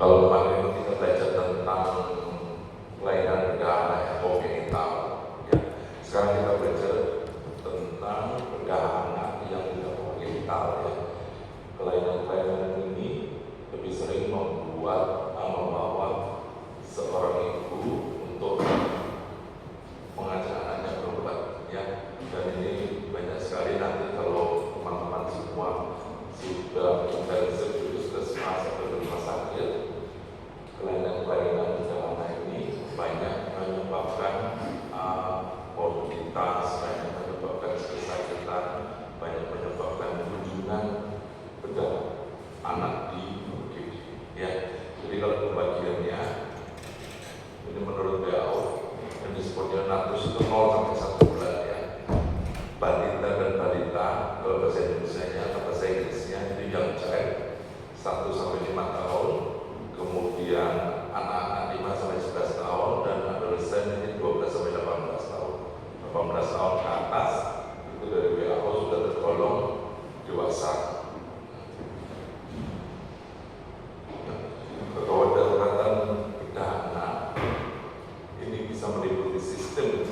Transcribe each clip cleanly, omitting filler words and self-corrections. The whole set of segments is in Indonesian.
Kalau kemarin kita belajar tentang kelainan berdahana atau genital, ya. Sekarang kita belajar tentang berdahana yang tidak genital, ya. Kelainan-kelainan ini lebih sering membawa seorang ibu untuk mengajak anaknya berobat, ya. Dan ini banyak sekali nanti kalau teman-teman semua sudah intensif di puskesmas atau di rumah sakit, kelainan-kelainan berdahana ini banyak menyebabkan mobilitas, banyak menyebabkan kesakitan, banyak menyebabkan kunjungan bedah anak di UGD, ya. Jadi kalau pembagiannya ini menurut WHO yang disebutnya natus itu 0 sampai 1 bulan, ya. Balita dan balita kalau bahasa Indonesia atau bahasa Inggrisnya itu yang child 1 sampai 5 tahun, kemudian anak-anak 5 sampai 11 tahun, dan adolesen ini 12 sampai 18 tahun. 18 tahun ke atas itu dari WHO sudah tergolong dewasa. Kedaruratan berdahana ini bisa meliputi sistem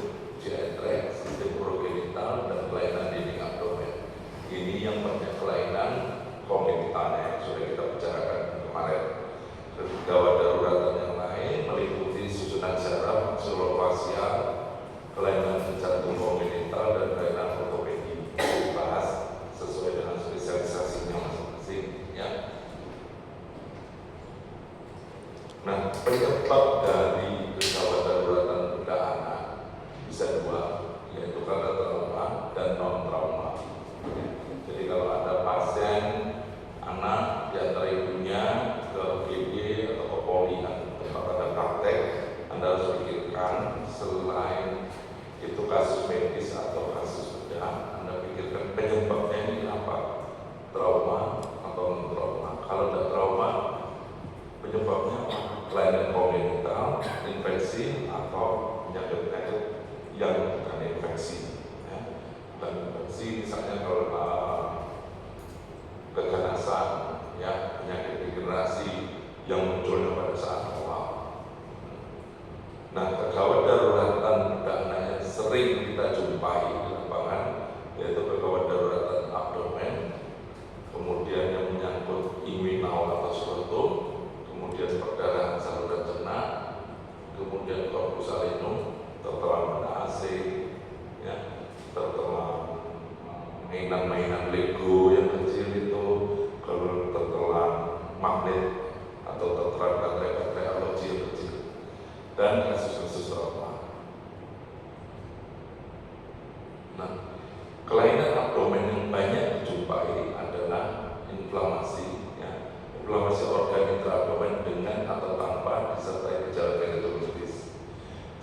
GI tract, sistem urogenital, dan kelainan dinding abdomen. Ini yang banyak kelainan kognitifnya yang sudah kita bicarakan kemarin. Gawat daruratan yang lain meliputi susunan saraf, maksulofasial, kelainan jantung kognital, dan kelainan ortopedi. Dibahas sesuai dengan spesialisasinya masing-masing, ya. Nah, penyebab dari gawat daruratan berdahana bisa dua, yaitu karena dan non trauma. Jadi kalau ada pasien anak di antara ibunya ke GD atau ke poli tempat ada praktek, Anda harus pikirkan selain itu kasus medis atau kasus bedah, Anda pikirkan penyebabnya ini apa, trauma atau non trauma. Kalau tidak trauma, penyebabnya kelainan kongenital, infeksi atau penyakit-penyakit yang bukan infeksi. Dan infeksi misalnya kalau keganasan, ya, penyakit degenerasi yang munculnya pada saat awal. Nah, kegawat daruratan pada anak yang sering kita jumpai di lapangan yaitu kegawat daruratan abdomen, kemudian yang menyangkut inguinal atau skrotum, kemudian perdarahan saluran cerna, kemudian corpus carinum, tertelan pada AC, ya, tertelan mainan-mainan Lego yang kecil itu, kalau tertelan magnet atau tertelan baterai-baterai aloji yang kecil, dan kasus-kasus trauma. Nah, kelainan abdomen yang banyak dijumpai adalah inflamasi, ya, inflamasi organ intraabdomen dengan atau tanpa disertai gejala peritonitis.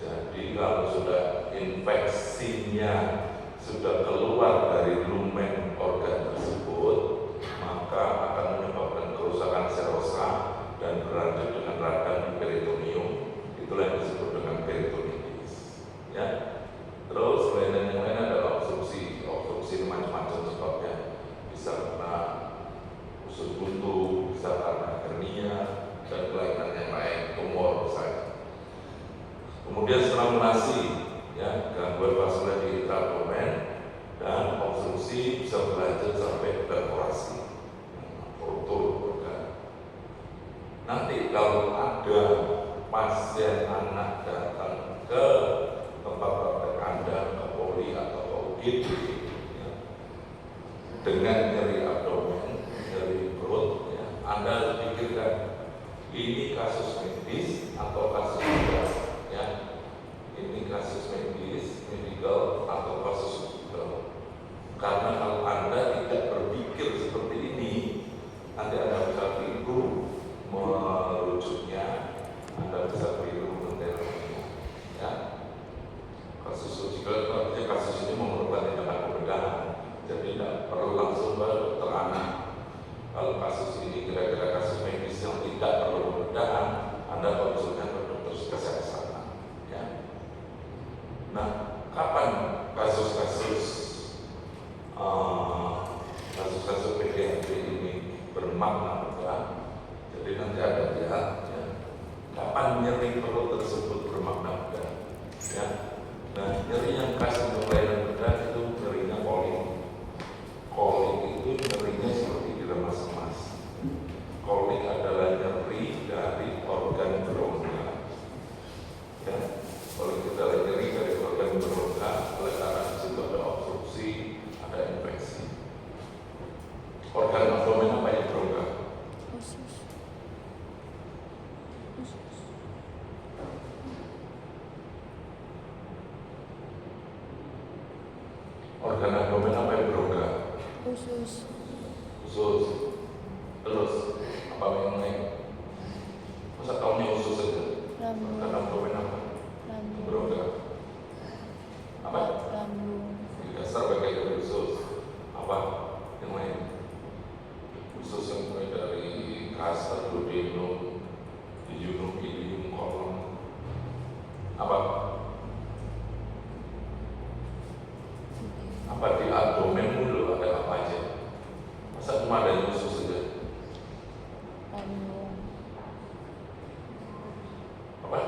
Jadi kalau sudah infeksinya sudah keluar dari lumen organ tersebut, maka akan menyebabkan kerusakan serosa dan berlanjut dengan radang di peritoneum. Itulah yang disebut dengan peritonitis. Ya. Terus kelainan yang lain adalah obstruksi. Obstruksi macam-macam sebabnya. Bisa karena usus buntu, bisa karena hernia, dan kelainan yang lain, tumor misalnya. Kemudian stranglasi, ya, gangguan vaskular di intraabdomen, dan obstruksi bisa berlanjut sampai perforasi, organ. Nanti kalau ada pasien anak datang ke tempat praktek Anda, ke poli atau ke UGD, ya, dengan nyeri abdomen, nyeri perut, ya, Anda harus pikirkan ini kasus medis atau kasus bedah, ya. Ini kasus medis, medical atau kasus hospital. Karena kalau Anda tidak berpikir seperti ini, nanti Anda bisa keliru merujuknya, Anda bisa keliru menterapinya. Ya. Kasus hospital itu artinya kasus ini memerlukan tindakan pembedahan, jadi tidak perlu langsung ke dokter anak. Kalau kasus ini kira-kira kasus medis yang tidak perlu pembedahan, Anda konsulnya ke dokter kesehatan. Nah, kapan kasus-kasus pediatri ini bermakna berat? Jadi nanti ada lihat, ya, kapan nyeri perut tersebut bermakna berat. Ya. Nah, nyeri yang khas untuk kelainan bedah itu nyerinya kolik. Kolik itu nyerinya seperti diremas-remas. Kolik adalah nyeri dari organ berongga. Ya. Kolik itu adalah nyeri dari organ berongga, oleh karena di situ ada obstruksi, ada infeksi. Organ abdomen apa yang berongga? Organ abdomen apa yang berongga? Usus. Terus apa yang lain? Masa tahunya usus saja? Organ abdomen apa? Berongga. Apa? Di dasar bagian dari usus. Apa yang lain? Usus yang mulai dari kasar, duodenum, ileum, kolon. Apa? Apa di abdomen dulu ada apa aja? Masa cuma ada usus saja? Apa?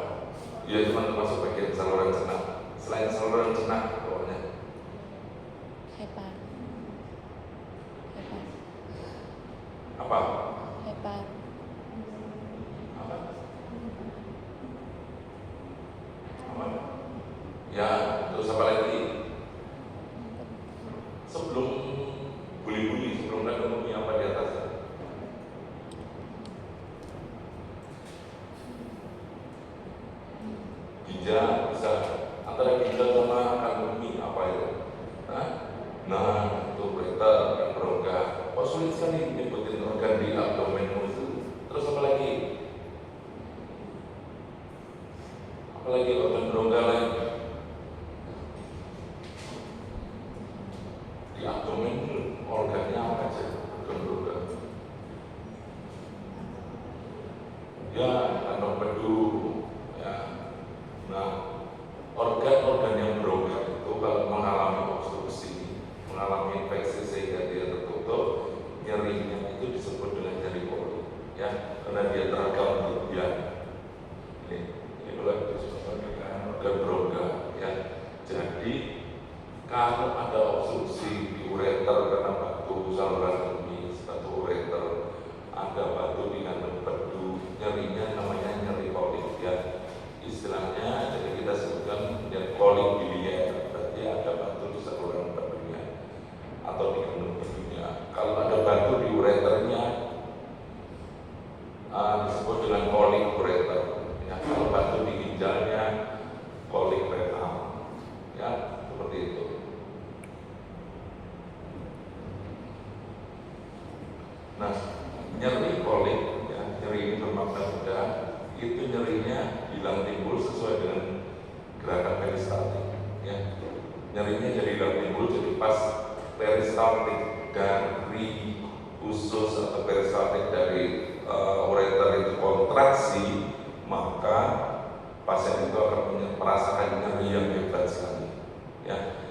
Dia cuma termasuk bagian saluran cerna. Selain saluran cerna, pokoknya Jadi kalau ada obstruksi di ureter karena batu saluran kemih, batu ureter, ada batu di kandung empedu, nyerinya namanya nyeri kolik ya. Istilahnya jadi kita sebutkan nyeri kolik biliar, berarti ada batu di saluran empedunya atau di kandung empedunya. Kalau ada batu di ureternya disebut dengan kolik ureter. Ya, kalau batu di ginjalnya kolik rektal, ya seperti itu. Nah, nyeri kolik, ya, nyeri bermakna mudah, itu nyerinya hilang timbul sesuai dengan gerakan peristaltik. Ya. Nyerinya jadi hilang timbul, jadi pas peristaltik dari usus atau peristaltik dari ureter itu kontraksi, maka pasien itu akan merasakan nyeri yang hebat sekali. Ya.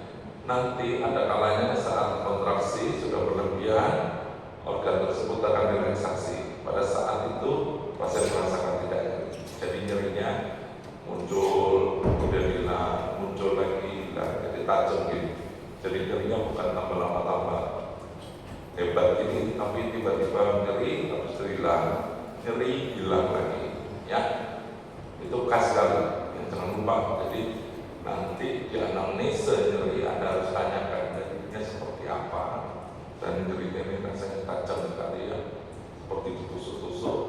Nanti ada kalanya saat kontraksi sudah berlebihan, organ tersebut akan relaksasi. Pada saat itu pasien merasakan tidak nyeri. Jadi nyerinya muncul, kemudian hilang, muncul lagi, hilang. Jadi tajam gini. Jadi nyerinya bukan tambah lama-tambah hebat gini, tapi tiba-tiba nyeri, habis itu hilang, nyeri, hilang lagi. Ya, itu khas sekali. Yang jangan lupa. Jadi nanti di anamnesa nyeri Anda harus tanyakan nyerinya seperti apa. Dan nyerinya ini rasanya tajam sekali ya, seperti ditusuk-tusuk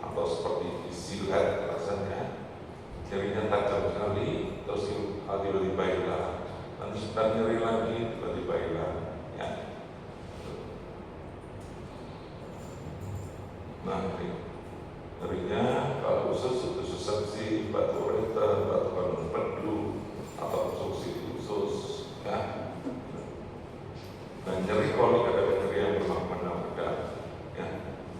atau seperti disilet rasanya. Nyerinya tajam sekali, terus tiba-tiba hilang, nanti sebentar nyeri lagi, tiba-tiba hilang ya. Nah, nyerinya kalau usus itu susepsi, batu ureter, batu kandung empedu atau obstruksi di usus ya. Dan nyeri kolik adalah nyeri yang bermakna mudah. Ya.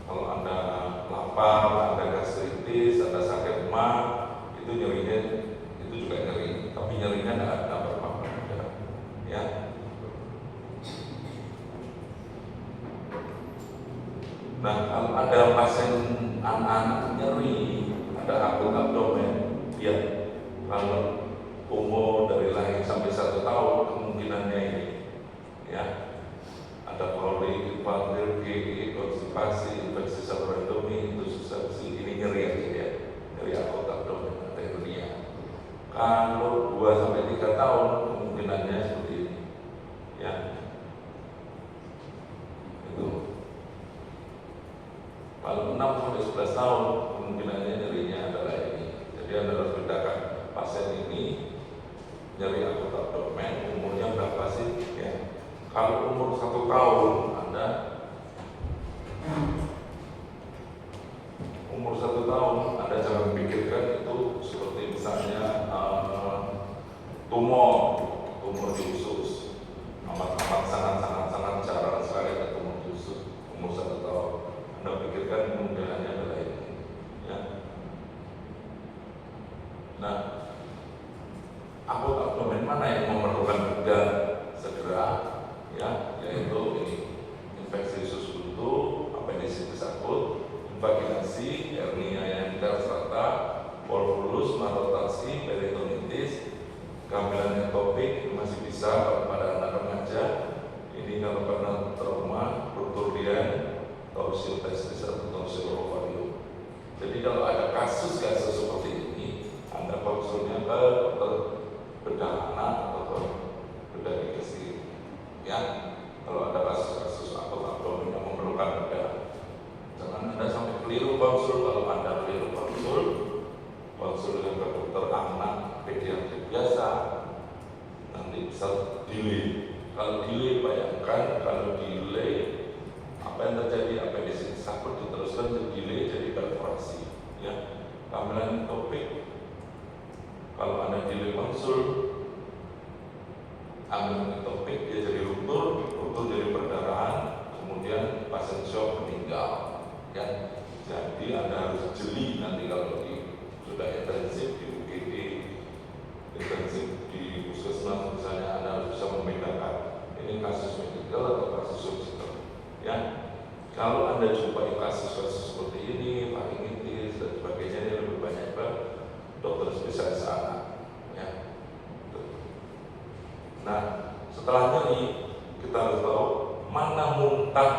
Kalau Anda lapar, Anda gastritis, Anda sakit mah, itu nyerinya itu juga nyeri, tapi nyerinya tidak ada bermakna mudah. Ya. Nah, kalau ada pasien anak-anak nyeri, ada akut abdomen, ya, kalau umur dari lahir sampai 1 tahun kemungkinannya ini, ya. Ada kolik, infantil, GI, konstipasi, infeksi saluran kemih, itu susepsi, ini nyeri aja ya, nyeri akut abdomen atau hernia. Kalau 2-3 tahun kemungkinannya seperti ini, ya. Itu. Kalau 6-11 tahun kemungkinannya nyerinya adalah ini. Jadi Anda harus bedakan pasien ini nyeri akut abdomen, umurnya berapa sih? Ya. Kalau umur 1 tahun, Anda umur 1 tahun, Anda jangan pikirkan itu seperti misalnya tumor di usus. Amat sangat jarang sekali ada tumor di usus umur 1 tahun. Anda pikirkan kemungkinannya adalah ini. Ya. Nah, akut abdomen mana yang memerlukan bedah segera? Ya, yaitu ini infeksi usus buntu, apendisitis akut, invaginasi, hernia yang interstrata, volvulus, malrotasi, peritonitis, kehamilan ektopik masih bisa kalau pada anak remaja. Ini kalau karena trauma, ruptur torsium testis atau torsium ovarium. Jadi kalau ada kasus-kasus seperti ini, Anda konsulnya ke dokter bedah anak atau bedah digestif. Ya, kalau ada kasus-kasus akut abdomen yang memerlukan bedah, jangan Anda sampai keliru konsul. Kalau Anda keliru konsul dengan dokter anak pediatri biasa, nanti bisa delay. Kalau delay, bayangkan kalau delay, apa yang terjadi? Apendisitis akut diteruskan jadi delay, jadi perforasi. Ya, kehamilan ektopik, kalau Anda delay konsul, kehamilan ektopik dia jadi ruptur jadi perdarahan, kemudian pasien shock meninggal. Ya, jadi Anda harus jeli nanti kalau sudah intensif di UGD, intensif di puskesmas misalnya, Anda harus bisa membedakan ini kasus medikal atau kasus surgical. Ya, kalau Anda jumpai kasus-kasus seperti ini, faringitis dan sebagainya, ini lebih banyak ke dokter spesialis anak. Ya. Nah, setelah nyeri kita harus tahu mana muntah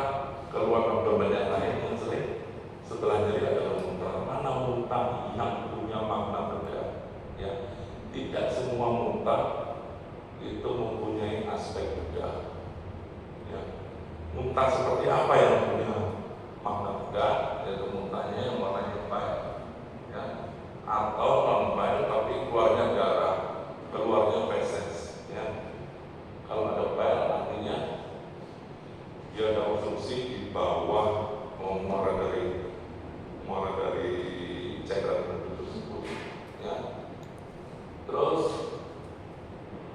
keluar abdomen yang lain yang sering setelah nyeri adalah muntah. Mana muntah yang punya makna beda. Ya, tidak semua muntah itu mempunyai aspek beda. Ya, muntah seperti apa yang punya makna beda? Yaitu muntahnya yang warnanya pahit, ya, atau non pahit tapi keluarnya darah, keluarnya feses. Ya, kalau ada pahit artinya dia ada obstruksi di bawah muara dari cairan tersebut. Ya. Terus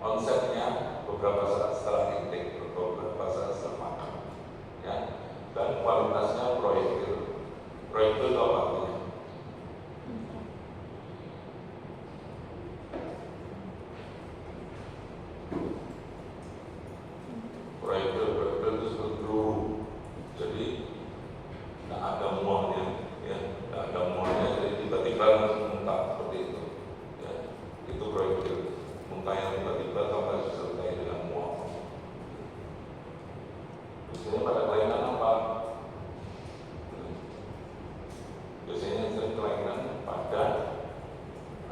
konsepnya beberapa saat setelah intake atau beberapa saat setelah makan, ya, dan kualitasnya proyektil. Proyektil itu apa artinya? Proyektil itu seperti peluru, jadi tidak ada muangnya, ya, tidak ada muangnya, jadi tiba-tiba langsung muntah seperti itu. Ya, itu proyektil. Muntah yang tiba-tiba sampai disertai dengan mual. Biasanya pada kelainan apa? Biasanya sering kelainan pada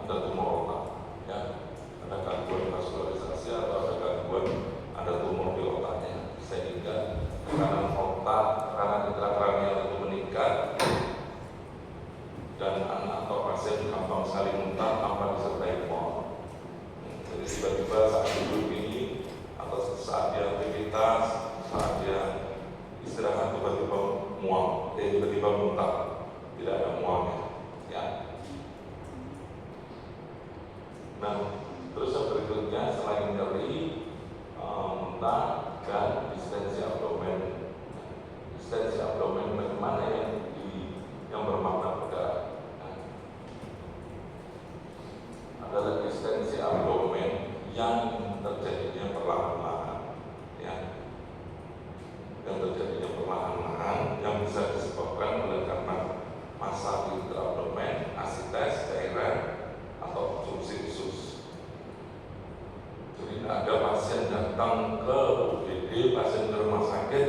ada tumor otak, ya, ada gangguan vaskularisasi atau ada gangguan, ada tumor di otaknya, sehingga tekanan otak, tekanan intrakranial itu meningkat dan anak atau pasien gampang sekali muntah tanpa disertai mual. Jadi tiba-tiba saat duduk ini atau saat dia aktivitas, saat dia istirahat tiba-tiba mual, tiba-tiba muntah, tidak ada mualnya. Ya. Nah, terus yang berikutnya selain nyeri, muntah dan distensi abdomen. Distensi abdomen bagaimana yang bermakna beda? Adalah distensi abdomen yang terjadinya perlahan-lahan, ya, yang terjadinya perlahan-lahan, yang bisa disebabkan oleh karena massa intraabdomen, asites, cairan, atau obstruksi usus. Jadi ada pasien datang ke UGD, pasien ke rumah sakit,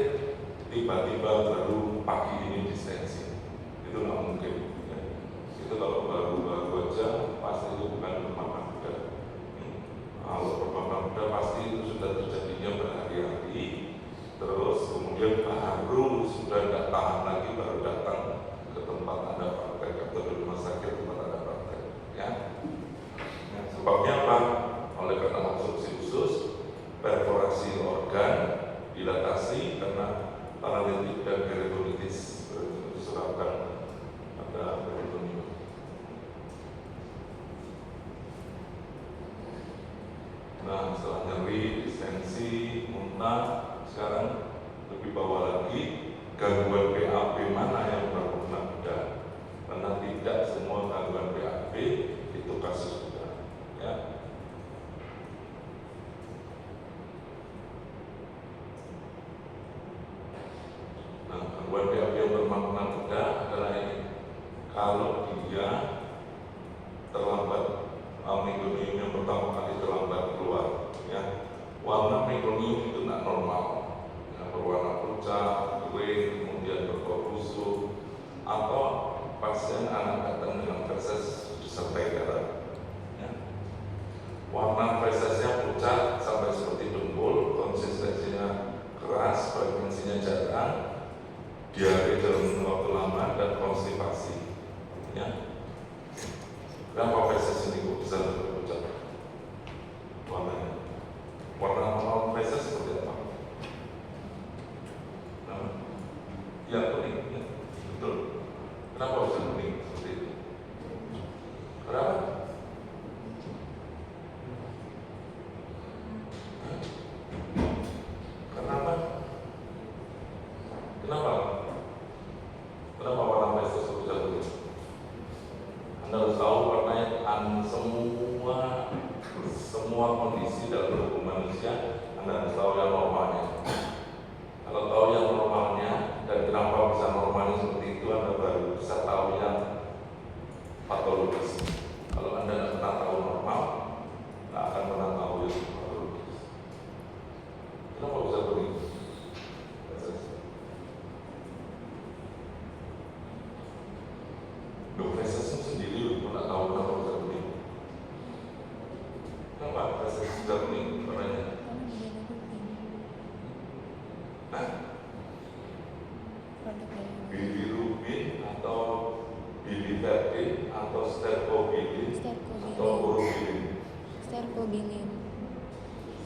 tiba-tiba baru pagi ini distensi, itu nggak mungkin. Ya. Itu kalau baru-baru aja pasti itu bukan bermakna beda. Kalau bermakna beda pasti itu sudah terjadinya berhari-hari, terus kemudian baru sudah tidak tahan lagi baru datang ke tempat Anda praktek atau di rumah sakit tempat Anda praktek. Ya. Nah, sebabnya apa? Oleh karena obstruksi usus, perforasi organ, dilatasi karena paralitik dan peritonitis disebabkan pada peritonium. Nah, setelah nyeri, distensi, muntah, sekarang lebih bawah lagi gangguan BAB mana yang bermakna beda? Karena tidak semua gangguan BAB itu kasus beda. Ya. Nah, gangguan BAB yang bermakna beda adalah ini. Kalau dia terlambat, mekonium yang pertama kali terlambat keluar, ya, warna mekonium itu tidak normal, ya, berwarna pucat, kering, kemudian berbau busuk, atau pasien anak datang dengan feses disertai darah. Ya. Warna fesesnya pucat sampai seperti dempul, konsistensinya keras, frekuensinya jarang, diare dalam waktu lama, dan konstipasi. Ya. Kenapa feses ini kok bisa lebih pucat warnanya? Warna normal feses seperti apa? Nah, ya kuning, ya, betul. Kenapa bisa kuning seperti itu? Kenapa? Kenapa? Kenapa? Kenapa warna feses bisa kuning? Anda harus tahu warnanya semua kondisi dalam tubuh manusia. Anda harus tahu yang normalnya. Kalau tahu yang normalnya dan kenapa bisa normalnya seperti itu, Anda baru bisa tahu yang patologis. Kalau Anda tidak pernah tahu normal, tidak akan pernah tahu yang patologis.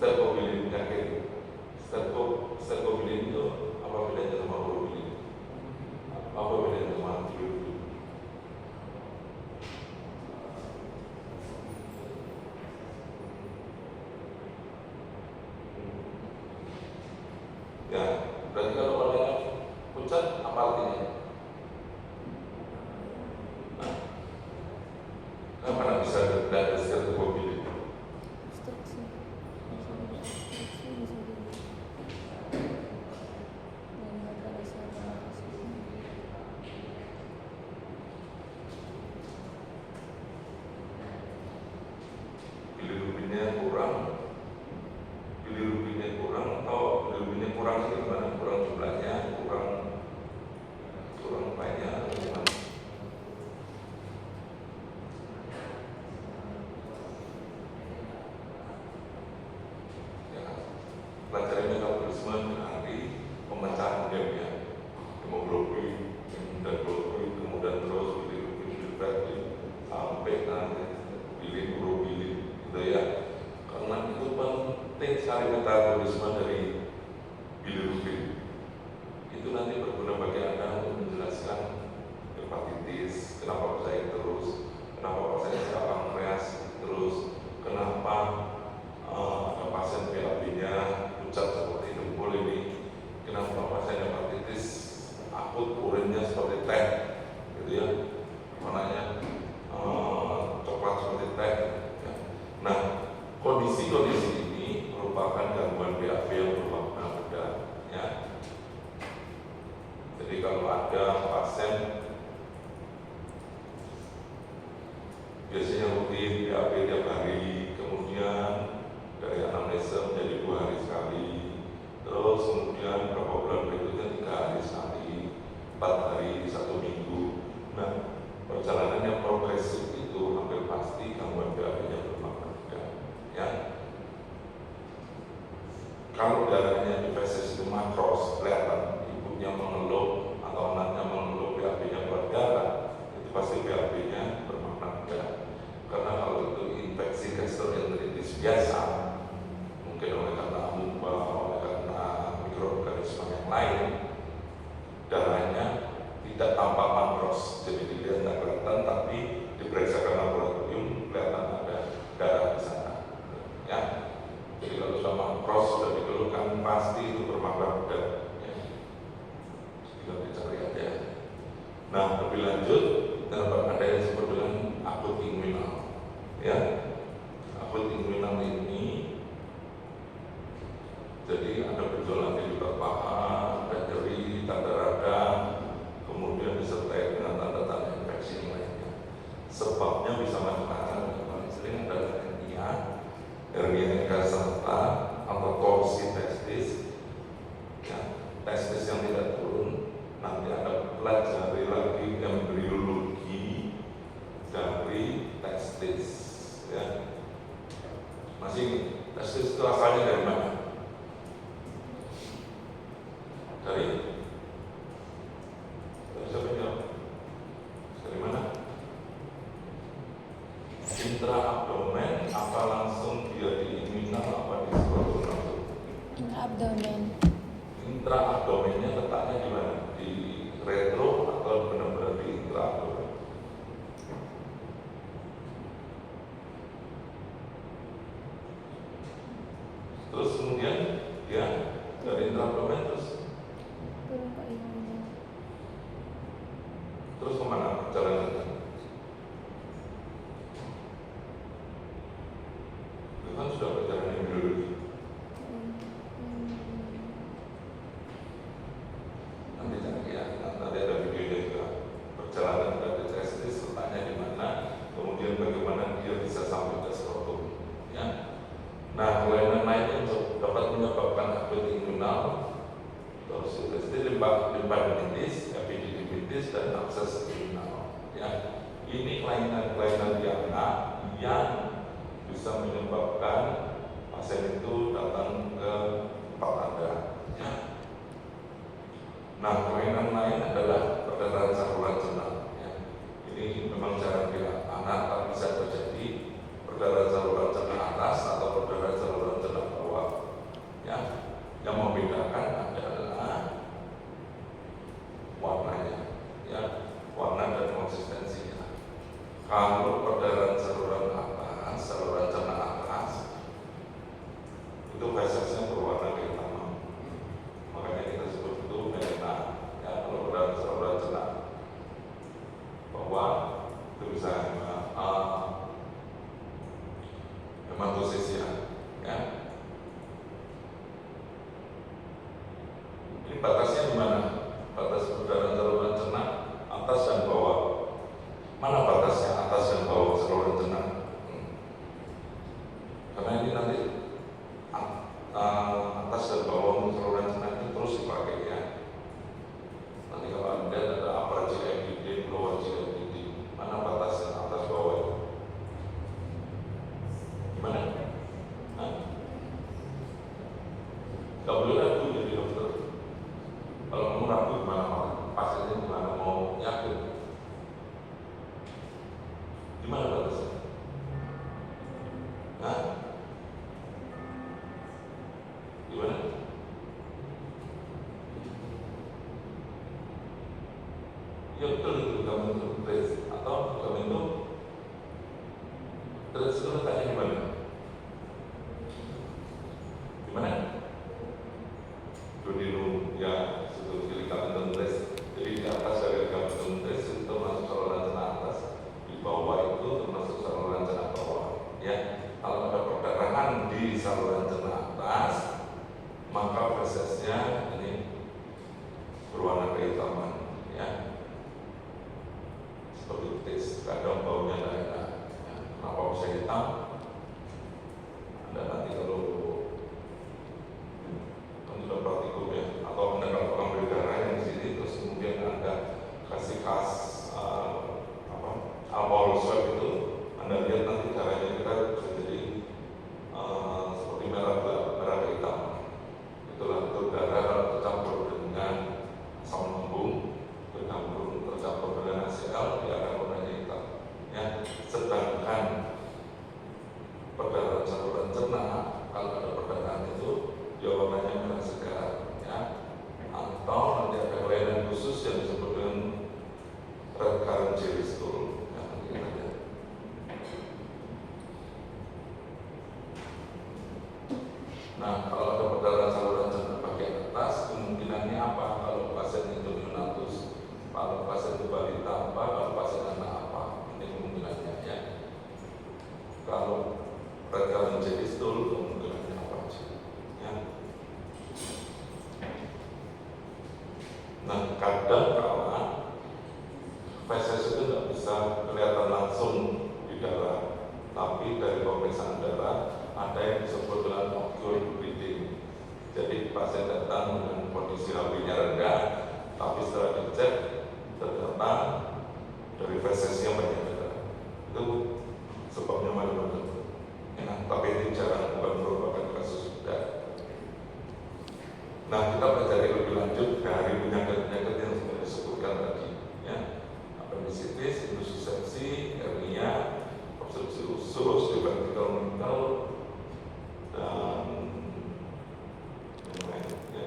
stercobilin penyakit. Stercobilin itu apa bedanya sama urobilin? Apa bedanya sama bilirubin? Ya, berarti kalau orangnya pucat apa artinya? Kenapa bisa ada stercobilin? Bilirubinnya kurang atau bilirubinnya kurang itu gimana? Kurang jumlahnya, kurang banyak atau gimana? Ya, pelajari metabolisme nanti pemecahan ya, hemoglobin dan globin, kemudian terus bilirubin sampai nanti urobilin gitu ya. Karena itu penting sekali metabolisme dari bilirubin. Itu nanti berguna bagi Anda untuk menjelaskan hepatitis, kenapa saya terus, kenapa saya pankreas terus, kenapa ada pasien BAB-nya pucat seperti dempul ini, kenapa pasien hepatitis akut urinnya seperti teh, gitu ya, warnanya coklat seperti teh. Ya. Nah, kondisi-kondisi ini merupakan gangguan BAB yang bermakna berat, ya. Jadi kalau ada pasien biasanya rutin BAB tiap hari, kemudian dari anamnesa menjadi 2 hari sekali, terus kemudian beberapa bulan berikutnya 3 hari sekali, 4 hari, 1 minggu. Nah, perjalanan yang progresif itu hampir pasti gangguan BAB-nya bermakna berat, ya. Kalau darahnya di feses itu makros, kelihatan ibunya mengeluh atau anaknya mengeluh BAB-nya keluar darah, itu pasti BAB-nya bermakna berat. Karena kalau itu infeksi gastroenteritis biasa, mungkin oleh karena amuba, oleh karena mikroorganisme yang lain, darahnya tidak tampak makros, jadi dilihat tidak kelihatan, tapi diperiksakan laboratorium kelihatan ada darah di sana, ya. Jadi kalau sudah makros sudah dikeluhkan pasti itu bermakna berat, ya. Kita dicari aja. Nah, lebih lanjut ada yang disebut dengan akut inguinal, ya. Akut inguinal ini jadi ada gejolak di luka paha, ada nyeri, tanda radang, kemudian disertai dengan tanda-tanda infeksi yang lainnya. Sebabnya bisa macam-macam, yang paling sering adalah hernia serta atau torsi testis, ya, testis yang tidak turun. Nanti ada pelajari lagi embriologi dari testis, ya. Masih testis itu asalnya dari mana? Dari siapa jawab? Dari mana? Intraabdomen apa langsung dia di inguinal apa di skrotum? Intraabdomen. Intraabdomennya letaknya di mana? Di retro atau benar-benar di intraabdomen? Terus kemudian dia dari intraabdomen terus kemana perjalanannya? Itu kan sudah perjalanan biologi. Nanti cari ya, nanti ada videonya juga. Perjalanan dari testis letaknya di mana, kemudian bagaimana dia bisa sampai ke skrotum, ya. Nah, kelainan lainnya untuk dapat menyebabkan akut inguinal, torsi testis, limfadenitis, epididymitis, dan abses inguinal, ya. Ini kelainan-kelainan yang bisa menyebabkan pasien itu datang ke tempat Anda, ya. Nah, kelainan lain adalah perdarahan saluran cerna, ya. Ini memang jarang dilihat anak, tapi bisa terjadi perdarahan saluran cerna atas atau perdarahan saluran cerna bawah. itu fesesnya berwarna kehitaman. Makanya kita sebut itu merah. Ya, kalau pada saluran cerna bawah itu bisa hematosesia. Ya. Ini batasnya di mana? Batas perdarahan saluran cerna atas dan bawah. Mana batasnya atas dan bawah saluran cerna? Karena ini nanti atas dan bawah saluran cerna itu terus dipakai ya. Nanti kalau Anda ada upper GIBD, lower GIBD, mana batasnya atas bawah itu? Gimana? Gak boleh ragu jadi dokter. Kalau kamu ragu gimana pasiennya gimana mau yakin? Gimana batasnya? Gimana? Ya betul itu kamu itu trace atau kamu itu trace itu letaknya gimana? Gimana? Dulu ya sebelum kiri kamu trace. Jadi di atas dari kamu trace itu termasuk saluran cerna atas, di bawah itu termasuk saluran cerna bawah. Ya, kalau ada perdarahan di saluran cerna atas, maka fesesnya ini berwarna kehitaman. Ya. Seperti tis, kadang baunya tidak enak. Ya. Kenapa bisa hitam? Anda nanti kalau sudah praktikum ya, atau Anda kalau ambil darah yang di sini, terus kemudian Anda kasih alkohol swab itu, Anda lihat nanti darahnya kita bisa jadi seperti merah kehitaman. Itulah itu darah kalau tercampur dengan asam lambung, tercampur dengan HCl, dia akan warnanya hitam. Ya, sedangkan perdarahan saluran cerna, kalau ada perdarahan itu, dia warnanya merah segar. Ya, atau nanti ada kelainan khusus yang disebut dengan red current jelly stool. Ya, nanti kita lihat. Nah, kalau ada perdarahan saluran cerna bagian atas, kemungkinannya apa? Kalau pasien itu neonatus, kalau pasien itu balita apa, kalau pasien anak apa? Ini kemungkinannya ya. Kalau red current jelly stool, kemungkinannya apa aja? Ya. Nah, kadang kala feses itu tidak bisa kelihatan langsung di darah, tapi dari pemeriksaan darah ada yang disebut dengan ocular bleeding. Jadi pasien datang dengan kondisi HB-nya rendah, tapi setelah dicek ternyata dari fesesnya banyak darah. Itu sebabnya macam-macam. Ya, tapi ini jarang, bukan merupakan kasus berat. Nah, kita pelajari lebih lanjut dari penyakit-penyakit yang sudah disebutkan tadi. Ya, apendisitis, insusepsi, hernia, obstruksi usus, vertical mental, dan yang lain. Ya.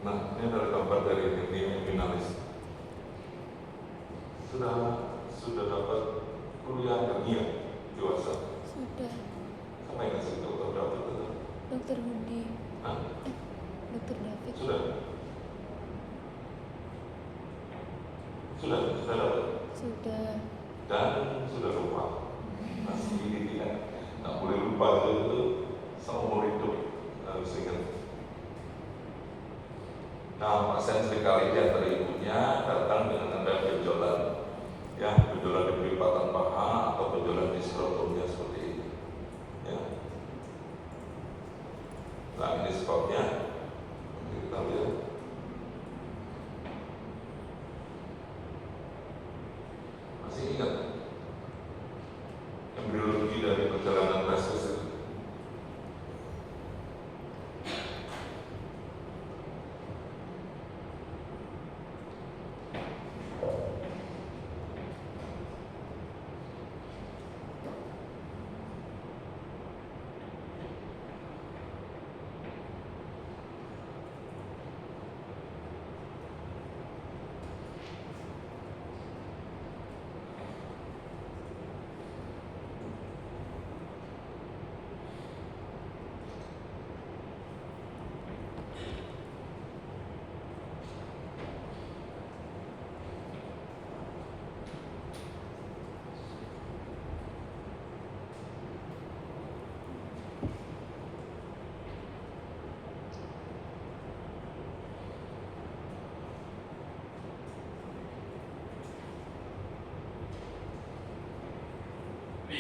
Nah, ini adalah gambar dari hernia inguinalis. Sudah dapat kuliah hernia dewasa? Sudah. Siapa yang ngasih dokter David itu? Dokter Budi. Hah? Dokter David. Sudah dapat? Sudah. Dan sudah lupa. Masih ini tidak boleh lupa itu seumur hidup harus ingat. Nah, pasien seringkali di antara ibunya datang dengan ada benjolan, ya, benjolan di pelipatan paha atau benjolan di skrotumnya seperti ini. Ya. Nah, ini sebabnya. Kita lihat. Masih ingat embriologi dari perjalanan feses itu?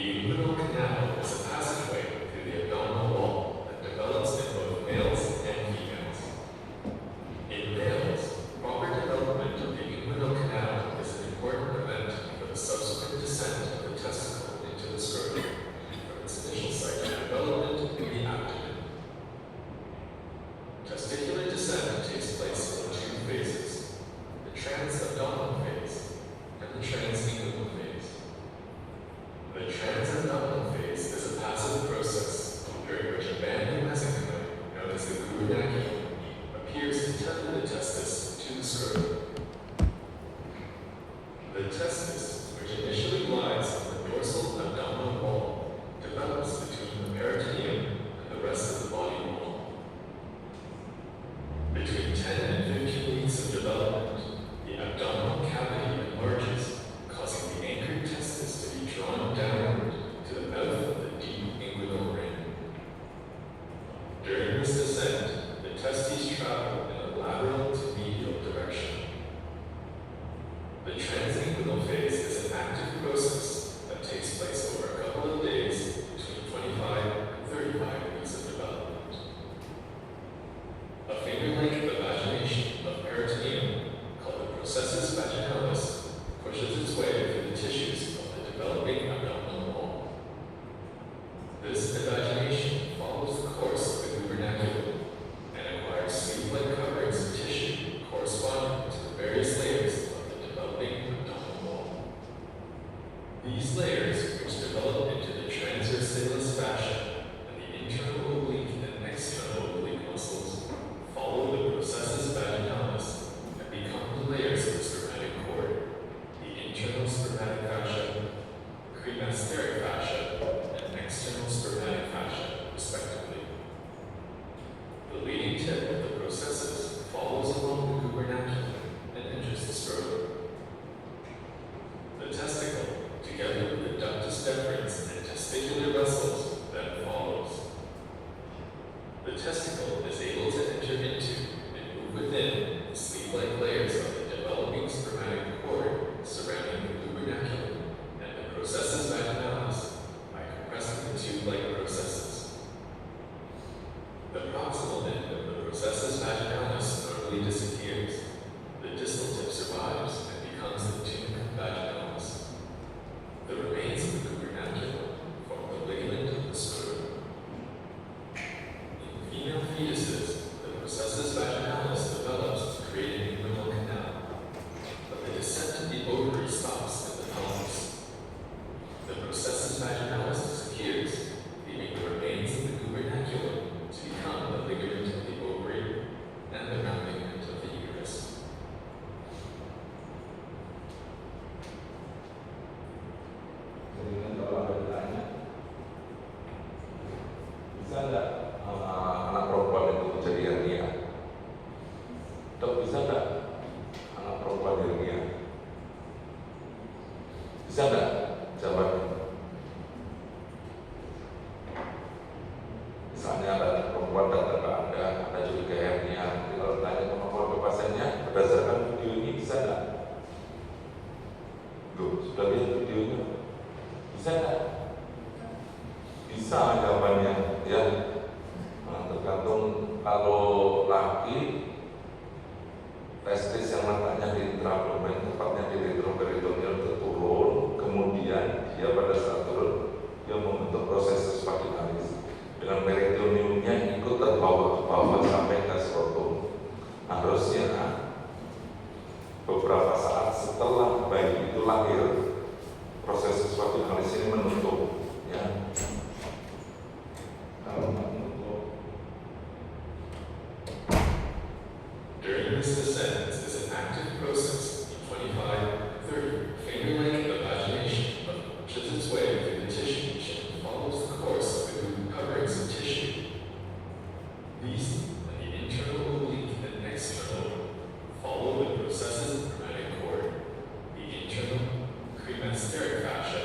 The inguinal canal is a passageway through the abdominal wall that develops in both males and females. In males, proper development of the inguinal canal is an important event for the subsequent descent of the testicle into the scrotum from its initial site of development in the abdomen. Testicular descent takes place in two phases: the transabdominal phase and the transinguinal phase. The transabdominal phase is a passive process during which a band of mesenchyme, known as the gubernaculum, appears to tether the testis to the scrotum. The testis, which initially lies on the dorsal abdominal wall, develops between the peritoneum and the rest of the body wall. Between 10 and 15 weeks of development, the abdominal cavity enlarges, causing the anchored testis to be drawn downward to the mouth of the deep inguinal ring. During this descent, the testes travel in a lateral to medial direction. The transinguinal phase is an active process that takes place over a couple of days between 25 and 35 weeks of development. A finger-like evagination of peritoneum, called the processus vaginalis, pushes its way through the tissues of the developing abdominal wall. This evagination follows the course of the gubernaculum and acquires sleeve-like coverings of tissue corresponding to the various layers of the developing abdominal wall. These layers, which develop into the transversalis fascia and the internal oblique and external oblique muscles, follow the processus vaginalis and become the layers of the spermatic cord, the internal spermatic fascia, cremasteric fascia, and external spermatic fascia, respectively. The leading tip of the processus follows along the gubernaculum and enters the scrotum. The testicle, together with the ductus deferens and testicular vessels, then follows. The testicle is able to enter into and move within the sleeve-like layers of the developing spermatic cord surrounding the gubernaculum and the processus vaginalis by compressing the tube-like processes. The proximal end of the processus vaginalis normally disappears. The distal tip survives and becomes the tunicum vaginalis. The remains of the gubernaculum form the ligament of the scrotum. In female fetuses, the processus vaginalis develops to create an inguinal canal, but the descent to the ovary stops in the pelvis. The processus vaginalis disappears, leaving the remains of the gubernaculum to become the ligament of the ovary and the round ligament of the uterus. Kemudian kalau ada bertanya, bisa nggak anak perempuan itu menjadi hernia? Dok, bisa nggak anak perempuan hernia? Bisa nggak? Jawabannya. Misalnya ada anak perempuan datang ke Anda curiga hernia. Jadi kalau tanya kemampuan ke pasiennya, berdasarkan video ini bisa nggak? Loh, sudah lihat videonya? Bisa nggak? Bisa jawabannya, ya. Nah, tergantung kalau laki testis yang letaknya di intraabdomen, tepatnya di retroperitoneal itu turun, kemudian dia pada saat turun dia membentuk proses vaginalis dengan peritoneumnya ikut terbawa ke bawah sampai ke skrotum. Harusnya beberapa saat setelah bayi itu lahir, proses vaginalis ini menutup, ya. Kalau menutup, During this descent is an active process in 25 30 finger-like evagination that pushes its way through the tissue and follows the course of the coverings of tissue. These and the internal oblique and external follow the processes of the spermatic cord, the internal cremasteric fascia.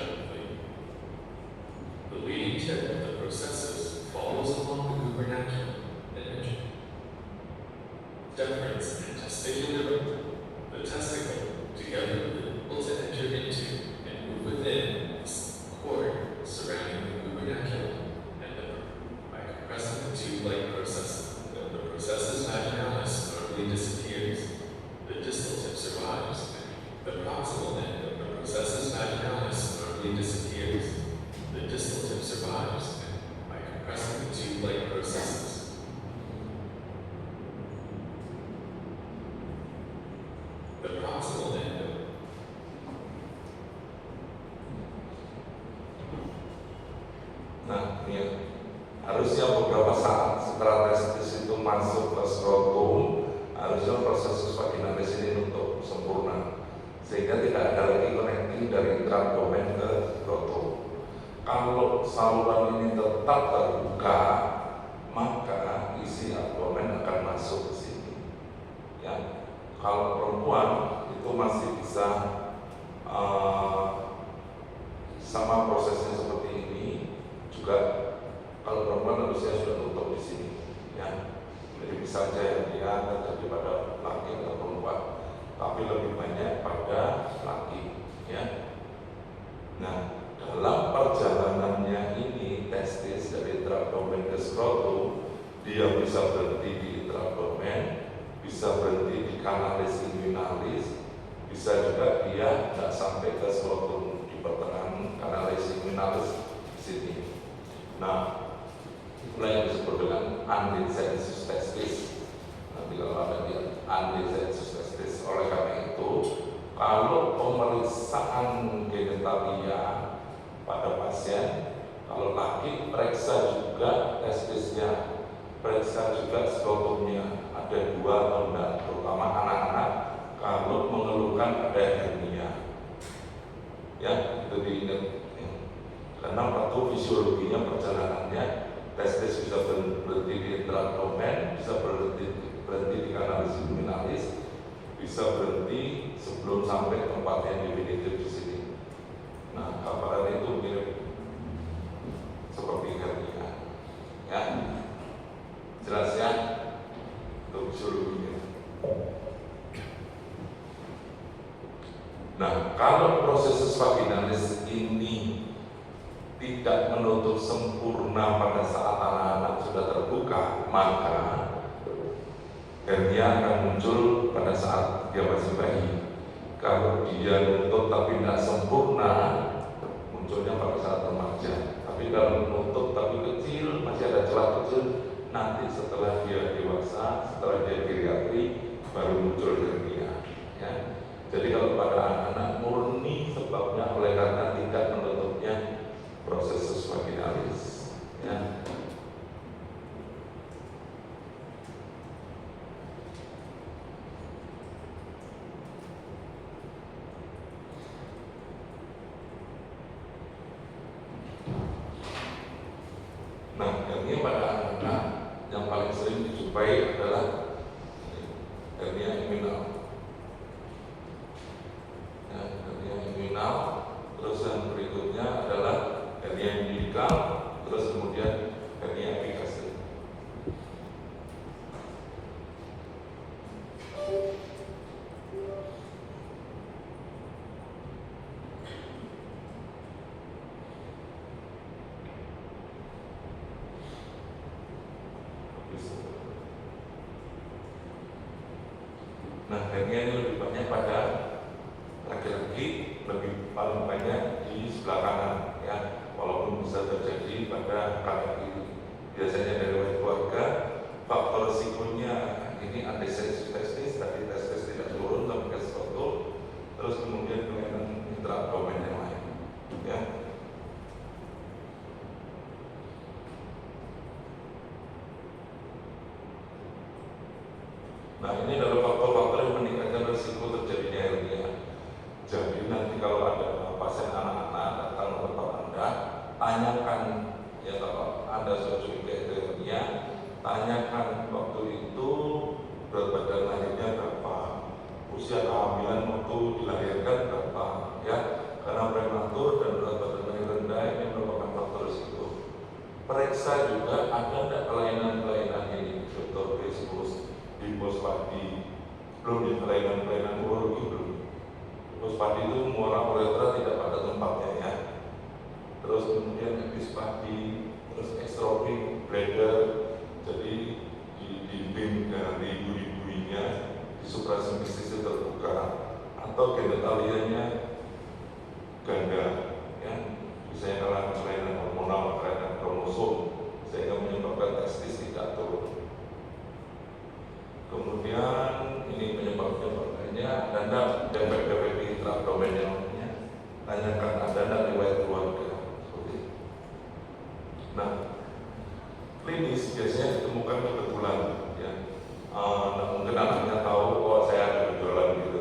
The leading tip of the processus follows along the gubernaculum and deferens and tube-like process. The processus vaginalis normally disappears. The distal tip survives. The proximal end of the processus vaginalis normally disappears. The distal tip survives by compressing the tube-like processes. The proximal end of Nah, ini harusnya beberapa saat setelah testis itu masuk ke skrotum, harusnya proses vaginalis ini nutup sempurna, sehingga tidak ada lagi connecting dari intra-abdomen ke skrotum. Kalau saluran ini tetap terbuka, maka isi abdomen akan masuk ke sini. Ya, kalau perempuan itu masih bisa sama prosesnya seperti ini. Juga kalau perempuan harusnya sudah tutup di sini, ya. Jadi bisa saja yang dia terjadi pada laki atau perempuan, tapi lebih banyak pada laki, ya. Nah, dalam perjalanannya ini testis dari intra-abdomen ke skrotum, dia bisa berhenti di intra-abdomen, bisa berhenti di kanalis inguinalis, bisa juga dia tidak sampai ke skrotum di pertengahan kanalis inguinalis di sini. Nah, itulah yang disebut dengan undesensus testis. Nanti kalau ada dia undesensus testis. Oleh karena itu, kalau pemeriksaan genitalia pada pasien, kalau laki periksa juga testisnya, periksa juga skrotumnya, ada dua atau enggak, terutama anak-anak kalau mengeluhkan ada hernia. Ya, itu diingat. Karena waktu fisiologinya perjalanannya testis bisa berhenti di intra-abdomen, bisa berhenti di kanalis inguinalis, bisa berhenti sebelum sampai tempat yang definitif di sini. Nah, gambaran itu mirip seperti hernia, ya. Jelas ya untuk fisiologinya. Nah, kalau proses vaginalis ini tidak menutup sempurna pada saat anak-anak sudah terbuka, maka hernia akan muncul pada saat dia masih bayi. Kalau dia nutup tapi tidak sempurna, munculnya pada saat remaja. Tapi kalau menutup tapi kecil, masih ada celah kecil, nanti setelah dia dewasa, setelah dia geriatri, baru muncul hernia. Ya. Jadi kalau pada anak-anak murni sebabnya oleh karena tidak menutupnya proses vaginalis, ya. Nah, hernia pada anak-anak yang paling sering dijumpai adalah hernia inguinal. Ya, hernia inguinal. Terus yang berikutnya adalah hernia umbilikal, terus kemudian hernia epigastrik. Nah, hernia ini lebih banyak pada laki-laki, lebih paling banyak di sebelah kanan, ya. Walaupun bisa terjadi pada kanan kiri. Biasanya dari riwayat keluarga, faktor risikonya ini undesensus testis, tadi testis tidak turun sampai ke skrotum, terus kemudian kelainan intra-abdomen yang lain, ya. Nah, ini adalah faktor-faktor yang meningkatkan risiko terjadinya hernia. Jadi nanti kalau ada pasien anak-anak datang ke tempat Anda, tanyakan, ya, kalau Anda sudah curiga itu hernia, tanyakan waktu itu berat badan lahirnya berapa, usia kehamilan waktu dilahirkan berapa, ya. Karena prematur dan berat badan lahir rendah ini merupakan faktor risiko. Periksa juga ada tidak kelainan-kelainan ini, Dr. Krismus, hipospadi, belum ya, kelainan-kelainan urologi belum. Hipospadi itu muara uretra tidak pada tempatnya, ya. Terus kemudian epispadi, terus extrophic bladder. Jadi kaliannya ganda, ya, misalnya kalau kelainan hormonal, kelainan kromosom, sehingga menyebabkan testis tidak turun. Kemudian ini penyebabnya ada defek-defek di intraabdominalnya, tanyakan ada riwayat keluarga. Seperti itu. Nah, klinis biasanya ditemukan kebetulan, ya. Mungkin anaknya tahu bahwa saya ada gejala gitu.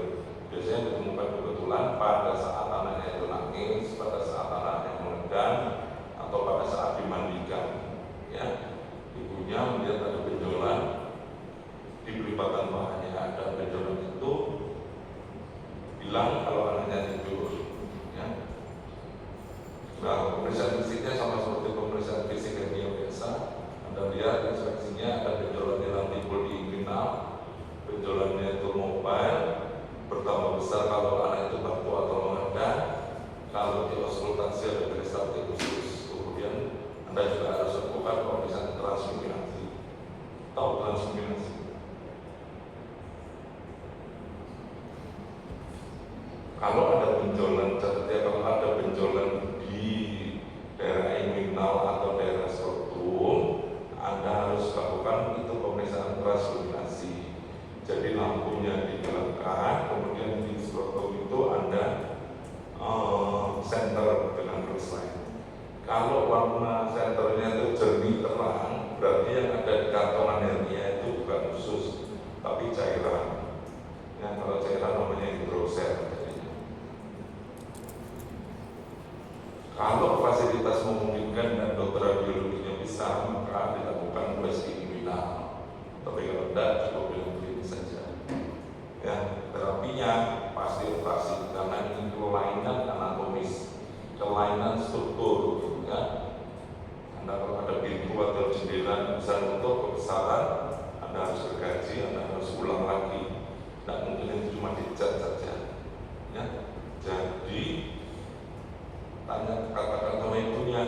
Biasanya ditemukan kebetulan pada saat anaknya itu nangis, pada saat anaknya mengedam, atau pada saat dimandikan. Ya, ibunya melihat ada benjolan di pelipatan pahanya, ada benjolan itu bilang kalau anaknya tidur. Ya. Nah, pemeriksaan fisiknya sama seperti pemeriksaan fisik yang biasa. Anda lihat inspeksinya ada benjolan yang timbul di inguinal, benjolannya itu mobile, bertambah besar kalau anak itu batuk atau mengedah, kalau diauskultasi ada peristaltikusus. Kemudian Anda juga harus lakukan pemeriksaan transluminasi. Tahu transluminasi? Kalau ada benjolan, catatnya kalau ada benjolan di daerah inguinal atau daerah skrotum, Anda harus lakukan itu pemeriksaan transluminasi. Jadi lampunya dinyalakan, kemudian di skrotum itu Anda center dengan flash light. Kalau warna senternya itu jernih terang, berarti yang ada di kantongan hernia itu bukan usus, tapi cairan. Ya, kalau cairan namanya hidrosel. Kalau fasilitas memungkinkan dan dokter radiologinya bisa, maka dilakukan USG inguinal. Tapi kalau tidak, cukup dengan klinis saja. Ya, terapinya pasti operasi karena ini kelainan anatomis, kelainan struktur. Ya, Anda kalau ada pintu atau jendela bisa untuk kebesaran, Anda harus gergaji, Anda harus ulang lagi. Tidak mungkin itu cuma dicat saja. Ya, jadi katakan sama ibunya,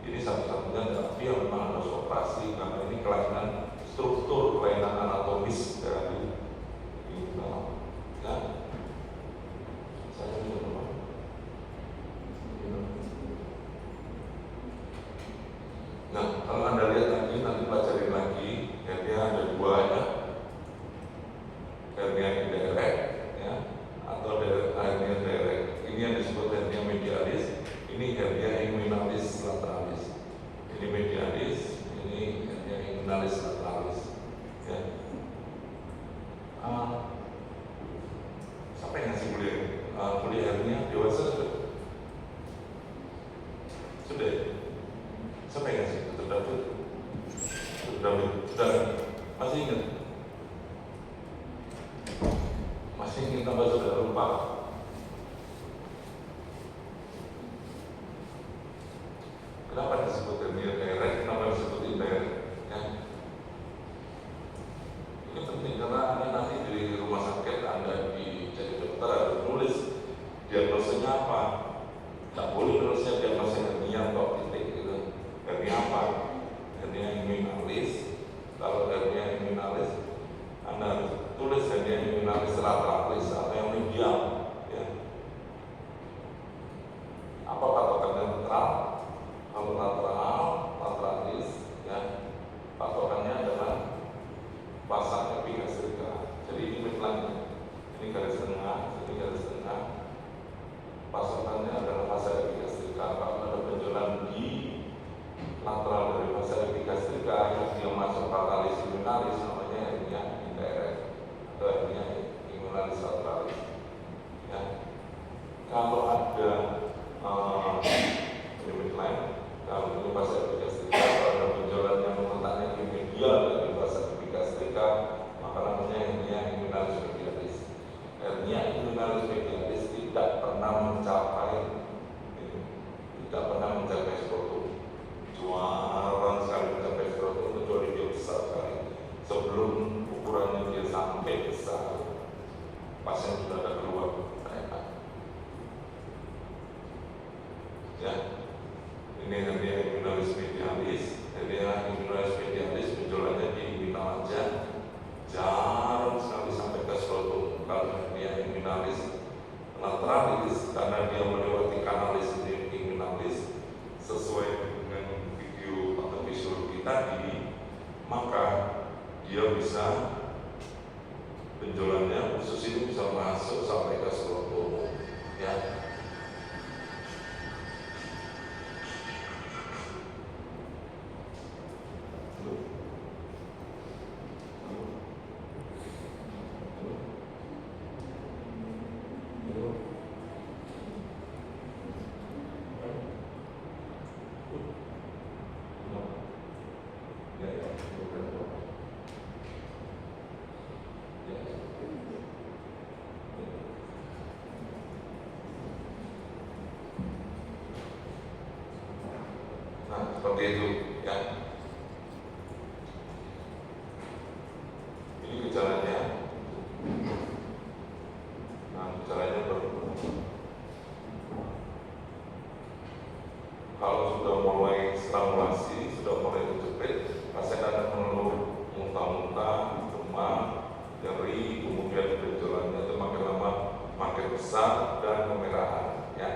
ini satu-satunya terapi yang memang harus operasi karena ini kelainan struktur, kelainan anatomis dari inguinal. Ya, saya minum. Nah, kalau Anda lihat lagi, nanti pelajarin lagi, hernia ada dua ya, hernia indirect, ya, atau hernia direct. Ini yang disebut hernia medialis, ini hernia inguinalis lateralis. Ini medialis, ini hernia inguinalis lateralis. Ya. Siapa yang ngasih kuliah hernia dewasa sudah? Sudah. Siapa yang ngasih? Sudah. Masih ingat? Masih ingin tambah sudah lupa? Kenapa disebut hernia direct? Kenapa disebut indirect? Ya. Ini penting karena Anda nanti di rumah sakit Anda jadi dokter harus nulis diagnosanya apa. Tidak boleh nulisnya diagnosa hernia atau titik gitu. Hernia apa? Hernia inguinalis. Kalau hernia inguinalis, Anda harus tulis hernia inguinalis lateralis atau yang medial. Ya. Apa patokannya netral? Kalau lateralis, ya, patokannya adalah pasang epigastrika. Jadi ini midline, ini garis tengah, ini garis tengah. Patokannya adalah fasa epigastrika. Kalau ada benjolan di lateral dari fasa epigastrika yang dia masuk fatalis inguinalis, namanya hernia indirect atau hernia inguinalis lateralis. Ya. Kalau ada midline, kalau ini fasa epigastrika, kalau ada benjolan yang letaknya di tadi, maka dia bisa benjolannya usus ini bisa masuk sampai ke seluruh tubuh, ya. Nah, seperti itu, ya. Ini gejalanya. Nah, gejalanya kalau sudah mulai strangulasi, sudah mulai terjepit, pasien akan mengeluh muntah-muntah, demam, nyeri, kemudian benjolannya itu makin lama makin besar dan kemerahan, ya.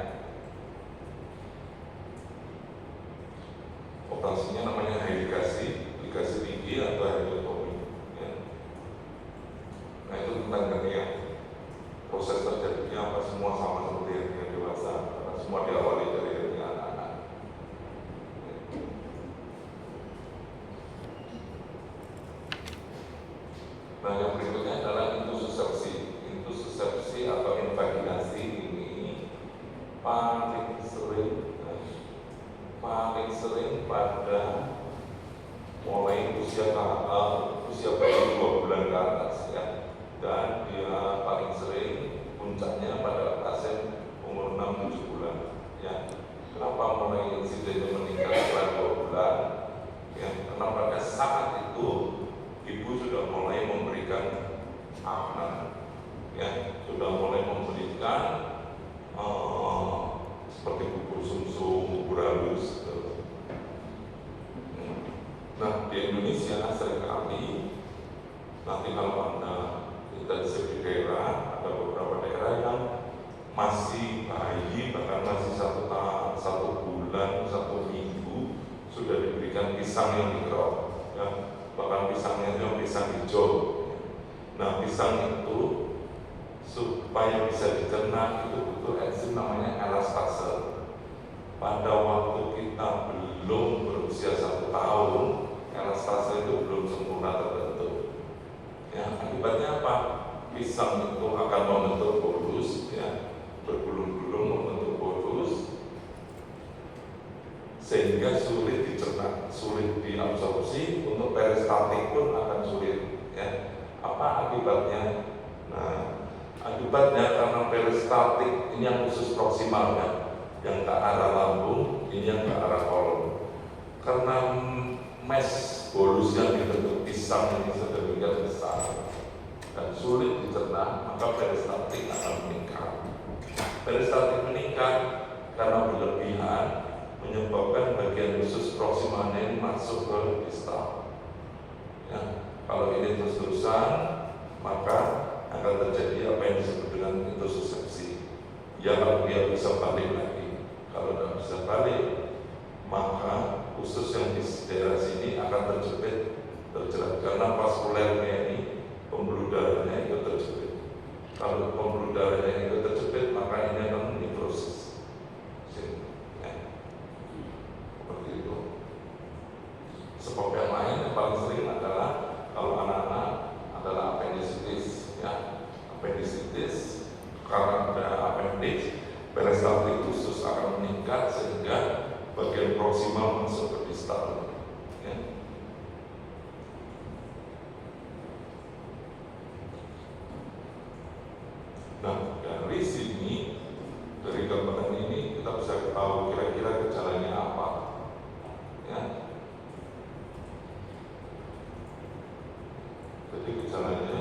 Operasinya namanya ligasi tinggi atau hydrotomy, ya. Nah, itu tentang yang proses terjadinya apa semua sama seperti yang dewasa, karena semua diawali dari anak-anak. Nah, yang berikutnya adalah intussusepsi. Intussusepsi atau invaginasi ini paling sering pada mulai usia bayi 2 bulan ke atas, ya. Dan dia paling sering puncaknya pada pasien umur 6-7 bulan, ya. Kenapa mulai insidennya meningkat setelah 2 bulan? Ya, karena pada saat itu ibu sudah mulai memberikan makanan, ya, sudah mulai memberikan seperti bubur sumsum, bubur halus. Nah, di Indonesia seringkali nanti kalau Anda intensif di daerah, ada beberapa daerah yang masih bayi, bahkan masih 1 bulan, 1 minggu sudah diberikan pisang yang dikerok, ya. Bahkan pisangnya itu pisang hijau. Nah, pisang itu supaya bisa dicerna itu butuh enzim namanya elastase. Pada waktu kita belum berusia 1 tahun, elastase itu belum sempurna terbentuk. Ya, akibatnya apa? Pisang itu akan membentuk bolus, ya, bergulung-gulung membentuk bolus, sehingga sulit dicerna, sulit diabsorpsi. Untuk peristaltik pun akan sulit, ya. Apa akibatnya? Nah, akibatnya karena peristaltik ini yang usus proksimal, ya, yang ke arah lambung, ini yang ke arah kolon. Karena mes bolus yang dibentuk pisang ini sedemikian besar dan sulit dicerna, maka peristaltik akan meningkat. Peristaltik meningkat karena berlebihan, menyebabkan bagian usus proksimalnya ini masuk ke distal. Ya, kalau ini terus-terusan, maka akan terjadi apa yang disebut dengan intussusepsi. Ya, kalau dia bisa balik lagi. Kalau tidak bisa balik, maka usus yang di daerah sini akan terjerat karena vaskulernya ini, pembuluh darahnya itu terjepit. Kalau pembuluh darahnya itu terjepit, maka ini akan nekrosis. Ya. Seperti itu. Sebab yang lain yang paling sering adalah kalau anak-anak adalah appendicitis, ya. Appendicitis karena ada appendix, peristaltik usus akan meningkat sehingga bagian proksimal masuk ke distal, ya. Nah, dari sini, dari gambaran ini kita bisa tahu kira-kira gejalanya apa, ya. Jadi gejalanya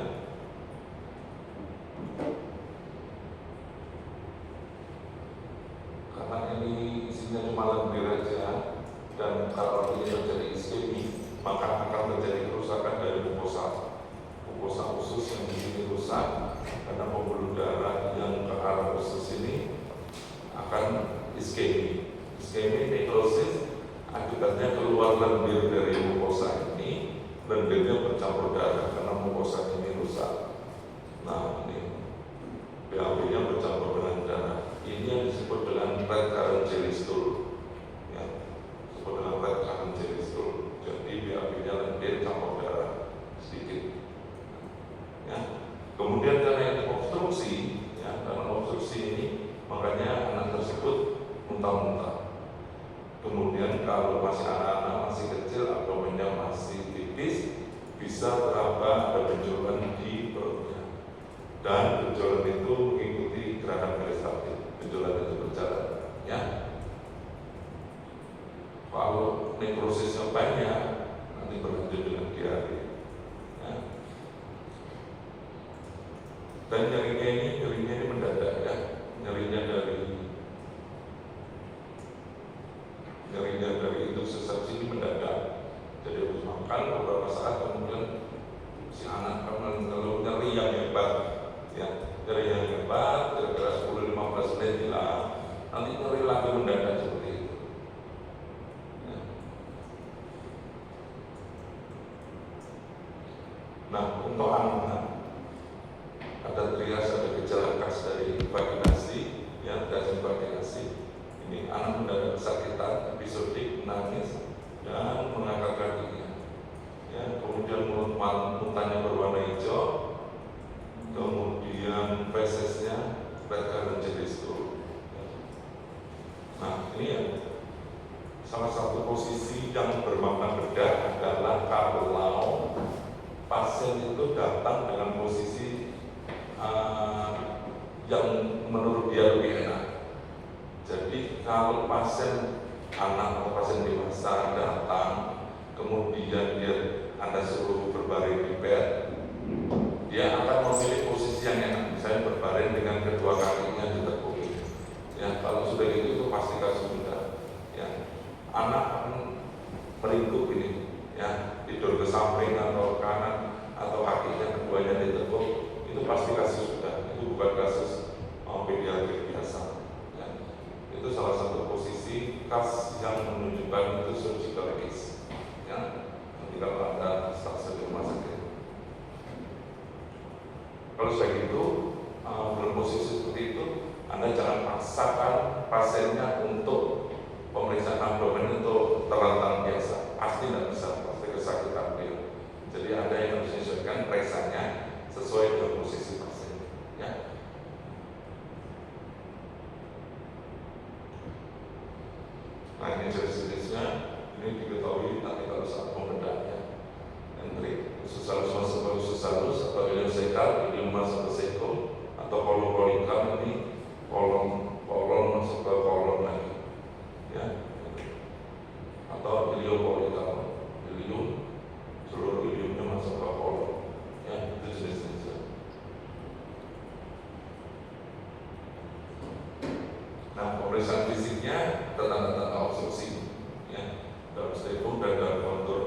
karena ini isinya cuma lendir aja, dan kalau ini terjadi iskemi, maka akan terjadi kerusakan dari mukosa usus yang di sini rusak karena pembuluh darah yang ke arah usus ini akan iskemi, nekrosis, akibatnya keluar lendir dari mukosa kalau masih anak-anak, masih kecil, abdomennya masih tipis, bisa teraba ada benjolan di perutnya. Dan benjolan itu mengikuti gerakan peristaltik. Benjolan itu berjalan, ya. Kalau nekrosisnya banyak, nanti berlanjut dengan diare. Ya. Dan nyerinya ini mendadak, ya. Nyerinya dari induk sensasi ini mendadak. Jadi harus makan beberapa saat, kemudian si anak kalau nyeri yang hebat, ya, nyeri yang hebat, kira-kira 10-15 menit hilang, nanti nyeri lagi mendadak seperti itu. Ya. Nah, untuk anak ada trias, ada gejala khas dari vaginasi, ya, dari vaginasi. Ini anak mendadak kesakitan, episodik, menangis, dan mengangkat kakinya. Ya, kemudian muntahnya berwarna hijau, kemudian fesesnya red current jadi stool. Nah, ini ya, salah satu posisi yang bermakna bedah adalah kalau pasien itu datang dengan posisi yang menurut dia lebih enak. Jadi kalau pasien anak atau pasien dewasa datang, kemudian Anda suruh berbaring di bed, dia akan memilih posisi yang enak, misalnya berbaring dengan kedua kakinya ditekuk. Ya, kalau sudah gitu itu pasti kasus mudah. Ya, anak akan meringkuk ini, ya, tidur ke samping atau ke kanan atau kakinya keduanya ditekuk, itu pasti kasus mudah. Itu bukan kasus pediatrik biasa. Itu salah satu posisi khas yang menunjukkan itu surgical case, ya. Nanti kalau Anda staf di rumah sakit, kalau sudah gitu dalam posisi seperti itu, Anda jangan paksakan pasiennya untuk pemeriksaan abdomen untuk terlentang biasa, pasti tidak bisa, pasti kesakitan beliau. Jadi Anda yang harus menyesuaikan periksanya sesuai dengan posisi pasien, ya. Nah, ini jenis-jenisnya, ini diketahui nanti kalau saat pembedahnya. Entry, usus halus masuk ke usus halus, atau ileum sekal, ileum masuk ke sekol, atau kolon kolikal, ini kolon masuk ke kolon lagi, ya. Atau ileum kolikal, ileum, seluruh ileumnya masuk ke kolon, ya. Itu jenis-jenisnya. Nah, pemeriksaan fisiknya tanda-tanda obstruksi, ya, dalam stepum dan dalam kontur.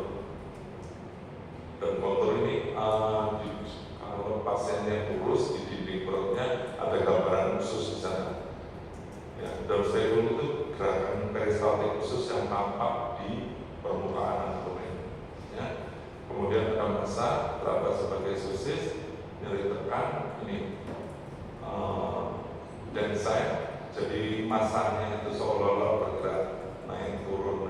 Dan kontur ini kalau pasiennya kurus di dinding perutnya ada gambaran usus di sana. Ya, dalam stepum itu gerakan peristaltik usus yang tampak di permukaan abdomen. Ya. Kemudian ada massa teraba sebagai sosis, nyeri tekan, ini densite. Jadi masanya itu seolah-olah bergerak naik turun.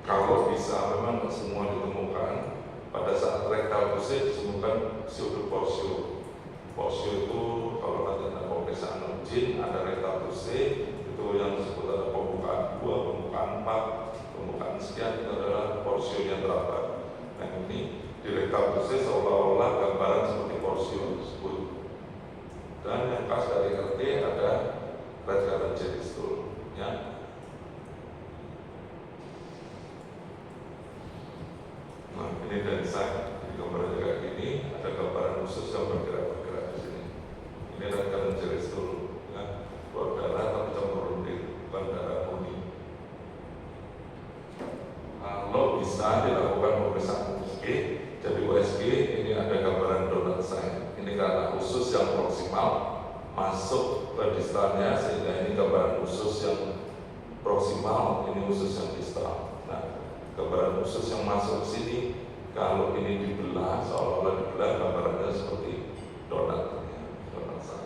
Kalau bisa memang semua ditemukan pada saat rektal pusat ditemukan pseudoporsio. Porsio itu kalau nanti ada pemeriksaan urin ada rektal pusat itu yang disebut ada pembukaan 2, pembukaan 4, pembukaan sekian itu adalah porsio yang teraba. Nah ini di rektal pusat seolah-olah gambaran seperti porsio tersebut. Dan yang khas dari RT ada red current jadi stool, ya. Nah ini densite, di gambarnya kayak gini, ada gambaran usus yang bergerak di sini. Ini red current jadi stool, ya. Keluar darah tapi campur rundir, bukan darah kuning. Kalau bisa dilakukan pemeriksaan USG, jadi USG ini ada gambaran donut sign. Ini karena usus yang proksimal masuk ke distalnya, sehingga ini gambaran usus yang proksimal, ini usus yang distal. Nah, gambaran usus yang masuk ke sini, kalau ini dibelah, seolah-olah dibelah, gambarannya seperti donat, ya, donat sign.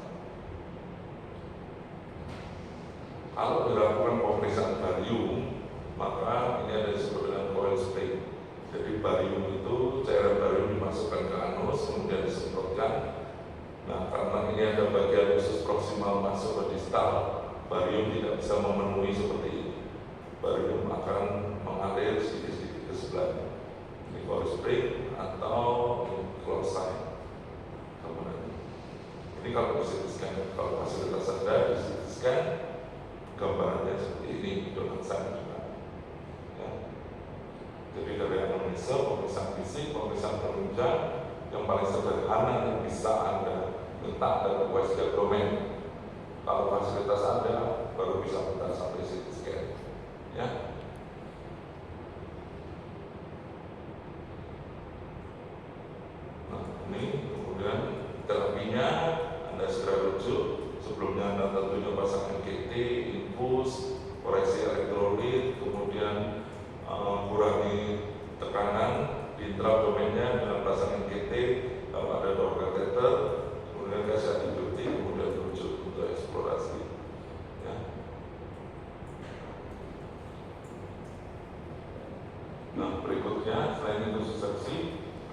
Kalau dilakukan pemeriksaan barium, maka ini ada disebut dengan coil spray. Jadi barium itu cairan barium dimasukkan ke anus, kemudian disemprotkan. Nah, karena ini ada bagian usus proksimal masuk ke distal, barium tidak bisa memenuhi seperti ini. Barium akan mengalir sedikit-sedikit ke sebelah ini chorus spring atau chloride. Ini kalau CT scan, kalau fasilitas ada di CT scan, gambarannya seperti ini dengan saya juga. Ya. Jadi dari anamnesa, pemeriksaan fisik, pemeriksaan penunjang, yang paling sederhana yang bisa Anda minta dari USG domain. Kalau fasilitas ada, baru bisa minta sampai CT scan. Ya. Nah, ini kemudian terapinya Anda segera rujuk. Sebelumnya Anda tentunya pasang MKT, infus, koreksi elektrolit, kemudian kurangi tekanan di intraabdomennya dengan pasang MKT. Kalau ada door catheter, kemudian kasih antibiotik, kemudian rujuk untuk eksplorasi. Ya. Nah, berikutnya selain itu seksi,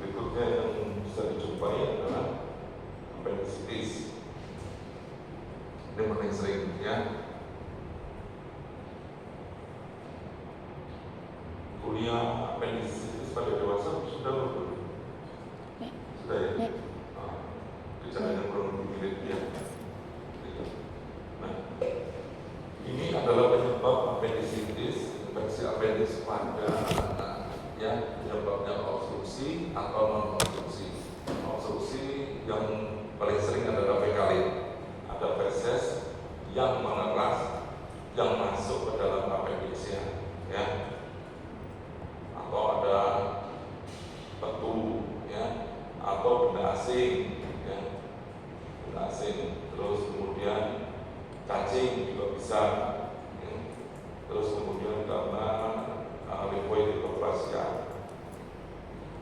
berikutnya yang bisa dijumpai adalah appendicitis. Ini paling sering ya. Kuliah appendicitis pada dewasa sudah belum? Sudah ya? Gejalanya kurang mirip ya. Nah, ini adalah penyebab appendicitis, infeksi appendix pada anak ya, penyebabnya obstruksi atau non obstruksi. Obstruksi yang paling sering adalah fekalit. Ada feses yang mengeras yang masuk ke dalam appendixnya ya, atau ada batu ya, atau benda asing ya, benda asing. Terus kemudian cacing juga bisa ya. Terus kemudian karena lipoid dysplasia.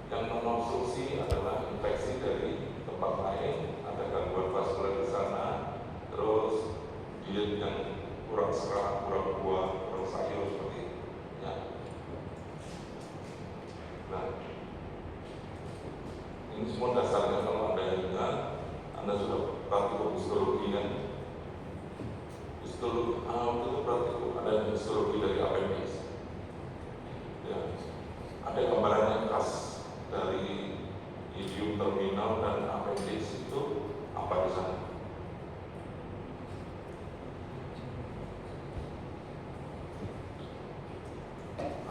Yang non obstruksi adalah infeksi dari tempat lain, ada gangguan vaskular di sana. Terus diet yang kurang serat, kurang buah, kurang sayur seperti itu. Ya. Nah, ini semua dasarnya kalau Anda ingat, Anda sudah praktikum histologi kan? Histologi, itu praktikum ada histologi dari appendix. Ya, ada gambarannya khas dari idiom terminal dan appendix itu apa di sana?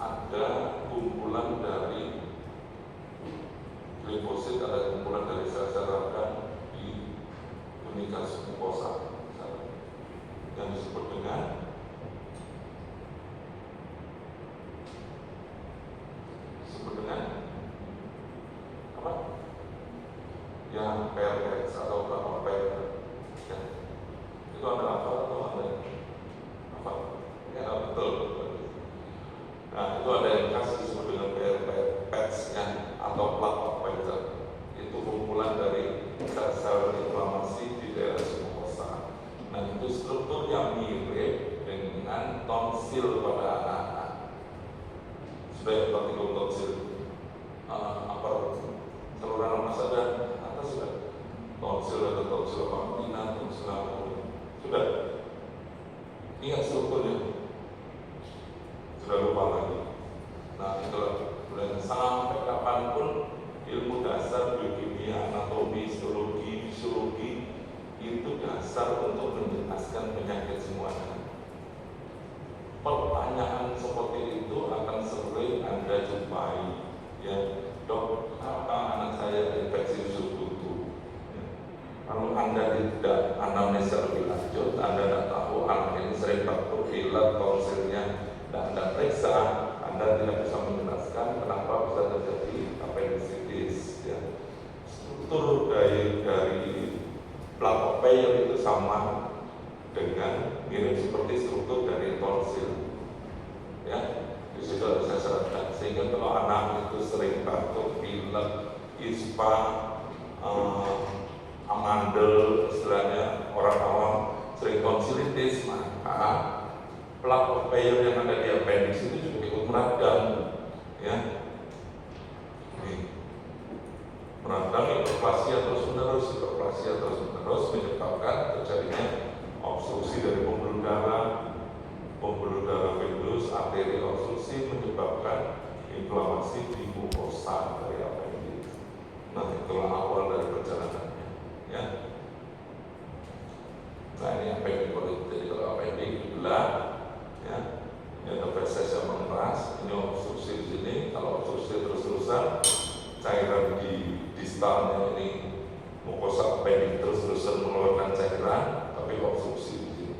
Ada kumpulan dari limfosit, ada kumpulan dari sel-sel radang di unikas mukosa yang disebut dengan apa? Yang PRX atau PR. Ya. Itu ada apa atau ada apa? Ya betul. Nah, itu ada yang khas disebut dengan PRPETS ya, atau plaque of Winter. Itu kumpulan dari sel-sel inflamasi di daerah mukosa. Nah, itu strukturnya mirip dengan tonsil pada anak-anak. Sudah ya, praktikum tonsil saluran nafas ada atas sudah. Tonsil ada tonsil pangkina, tonsil apa? Sudah. Ingat strukturnya. Sudah lupa lagi. Nah, itulah. Dan sampai kapanpun ilmu dasar biokimia, anatomi, histologi, fisiologi itu dasar untuk menjelaskan penyakit semuanya. Pertanyaan seperti itu akan sering Anda jumpai. Ya, dok, apa anak saya infeksi usus buntu? Ya. Kalau Anda tidak anamnesa lebih lanjut, Anda tidak tahu anak ini sering batuk, pilek, tonsilnya, dan Anda periksa, Anda tidak bisa menjelaskan kenapa bisa terjadi appendicitis. Ya. Struktur dari plaque of Peyer itu sama dengan mirip seperti struktur dari tonsil. Ya, di situ ada sel-sel radang. Sehingga kalau anak itu sering batuk, pilek, ispa, amandel, istilahnya orang awam sering tonsilitis, maka plaque of Peyer yang ada di appendix itu juga ikut meradang, ya. Meradang hiperplasia terus menyebabkan terjadinya obstruksi dari pembuluh pembuluh darah venous, arteri obstruksi menyebabkan inflamasi di mukosa dari appendix. Nah, itulah awal dari perjalanannya, ya. Nah, ini appendix. Jadi kalau appendix dibelah, ya, ini ada feses yang mengeras, ini obstruksi di sini. Kalau obstruksi terus-terusan, cairan di distalnya ini mukosa appendix terus-terusan mengeluarkan cairan, tapi obstruksi di sini,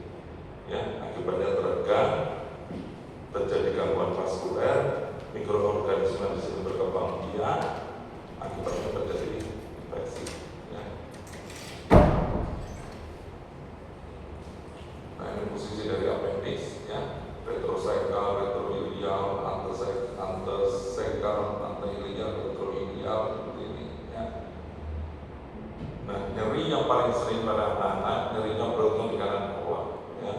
ya. Akibatnya teregang, terjadi gangguan vaskuler, mikroorganisme di sini berkembang biak, akibatnya terjadi infeksi, ya. Nah, ini posisi dari appendix, ya. Retrosacral, retroilial, antesacral, anteilial, retroilial, seperti ini, ya. Nah, nyeri yang paling sering pada anak-anak, nyerinya perutnya di kanan bawah, ya.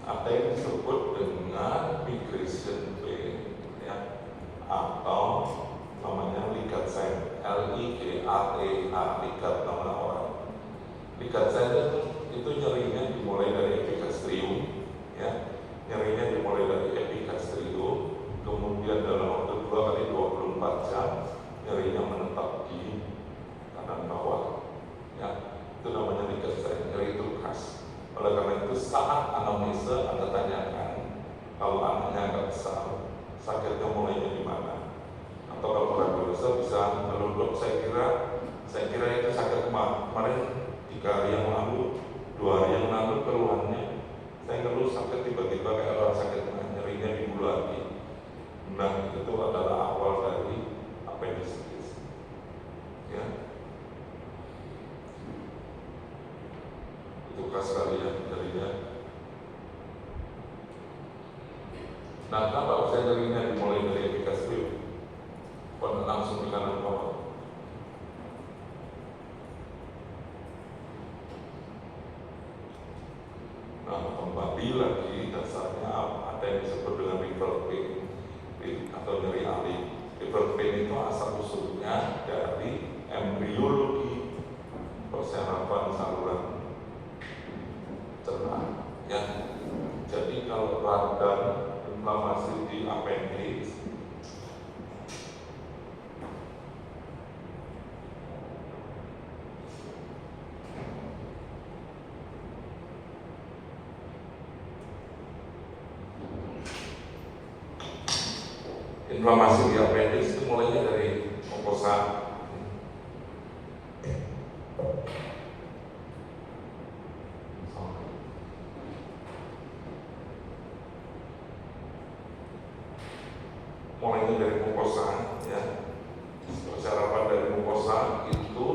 Ada yang disebut dengan migration pain, ya, atau namanya Ligatsen, L-I-G-A-T-H, ligat nama orang. Ligatsen itu nyerinya dimulai dari epigastrium, ya, nyerinya dimulai dari epigastrium, kemudian dalam waktu 2 kali 24 jam nyerinya menetap di kanan bawah, ya. Itu namanya Ligatsen, nyeri itu khas. Oleh karena itu saat anamnese Anda tanyakan, kalau anaknya agak besar, sakitnya mulainya di mana? Atau kalau orang dewasa bisa menunduk, saya kira itu sakit kemarin 3 hari yang lalu, 2 hari yang lalu keluhannya saya ngeluh sakit tiba-tiba kayak orang sakit nyerinya di bulu hati. Nah, itu adalah awal dari appendicitis, ya. Itu khas sekali ya nyerinya. Nah, kenapa saya nyerinya dimulai dari epigastrium? Kok langsung di kanan bawah? Nah, kembali lagi dasarnya ada yang disebut dengan river pain atau nyeri alit. River pain itu asal usulnya dari embriologi perserapan saluran cerna, ya. Jadi kalau radang inflamasi di appendix, inflamasi di appendix itu mulainya dari mukosa. Mulainya dari mukosa, ya. Serapan dari mukosa itu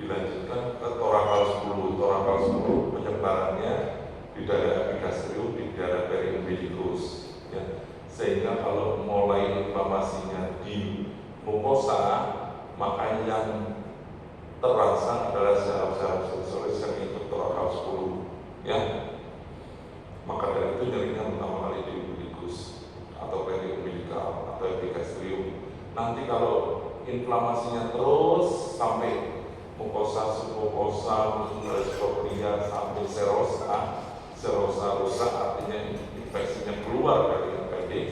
dilanjutkan ke torakal 10. Torakal 10 penyebarannya di daerah epigastrium, di daerah periumbilicus, ya. Sehingga kalau mulai inflamasinya di mukosa, maka yang terasa adalah saraf-saraf sensoris yang ikut torakal 10, ya. Maka dari itu nyerinya pertama kali di umbilicus atau periumbilical atau epigastrium. Nanti kalau inflamasinya terus sampai mukosa, submukosa, mukosa sampai serosa rusak, artinya infeksinya keluar dari appendix,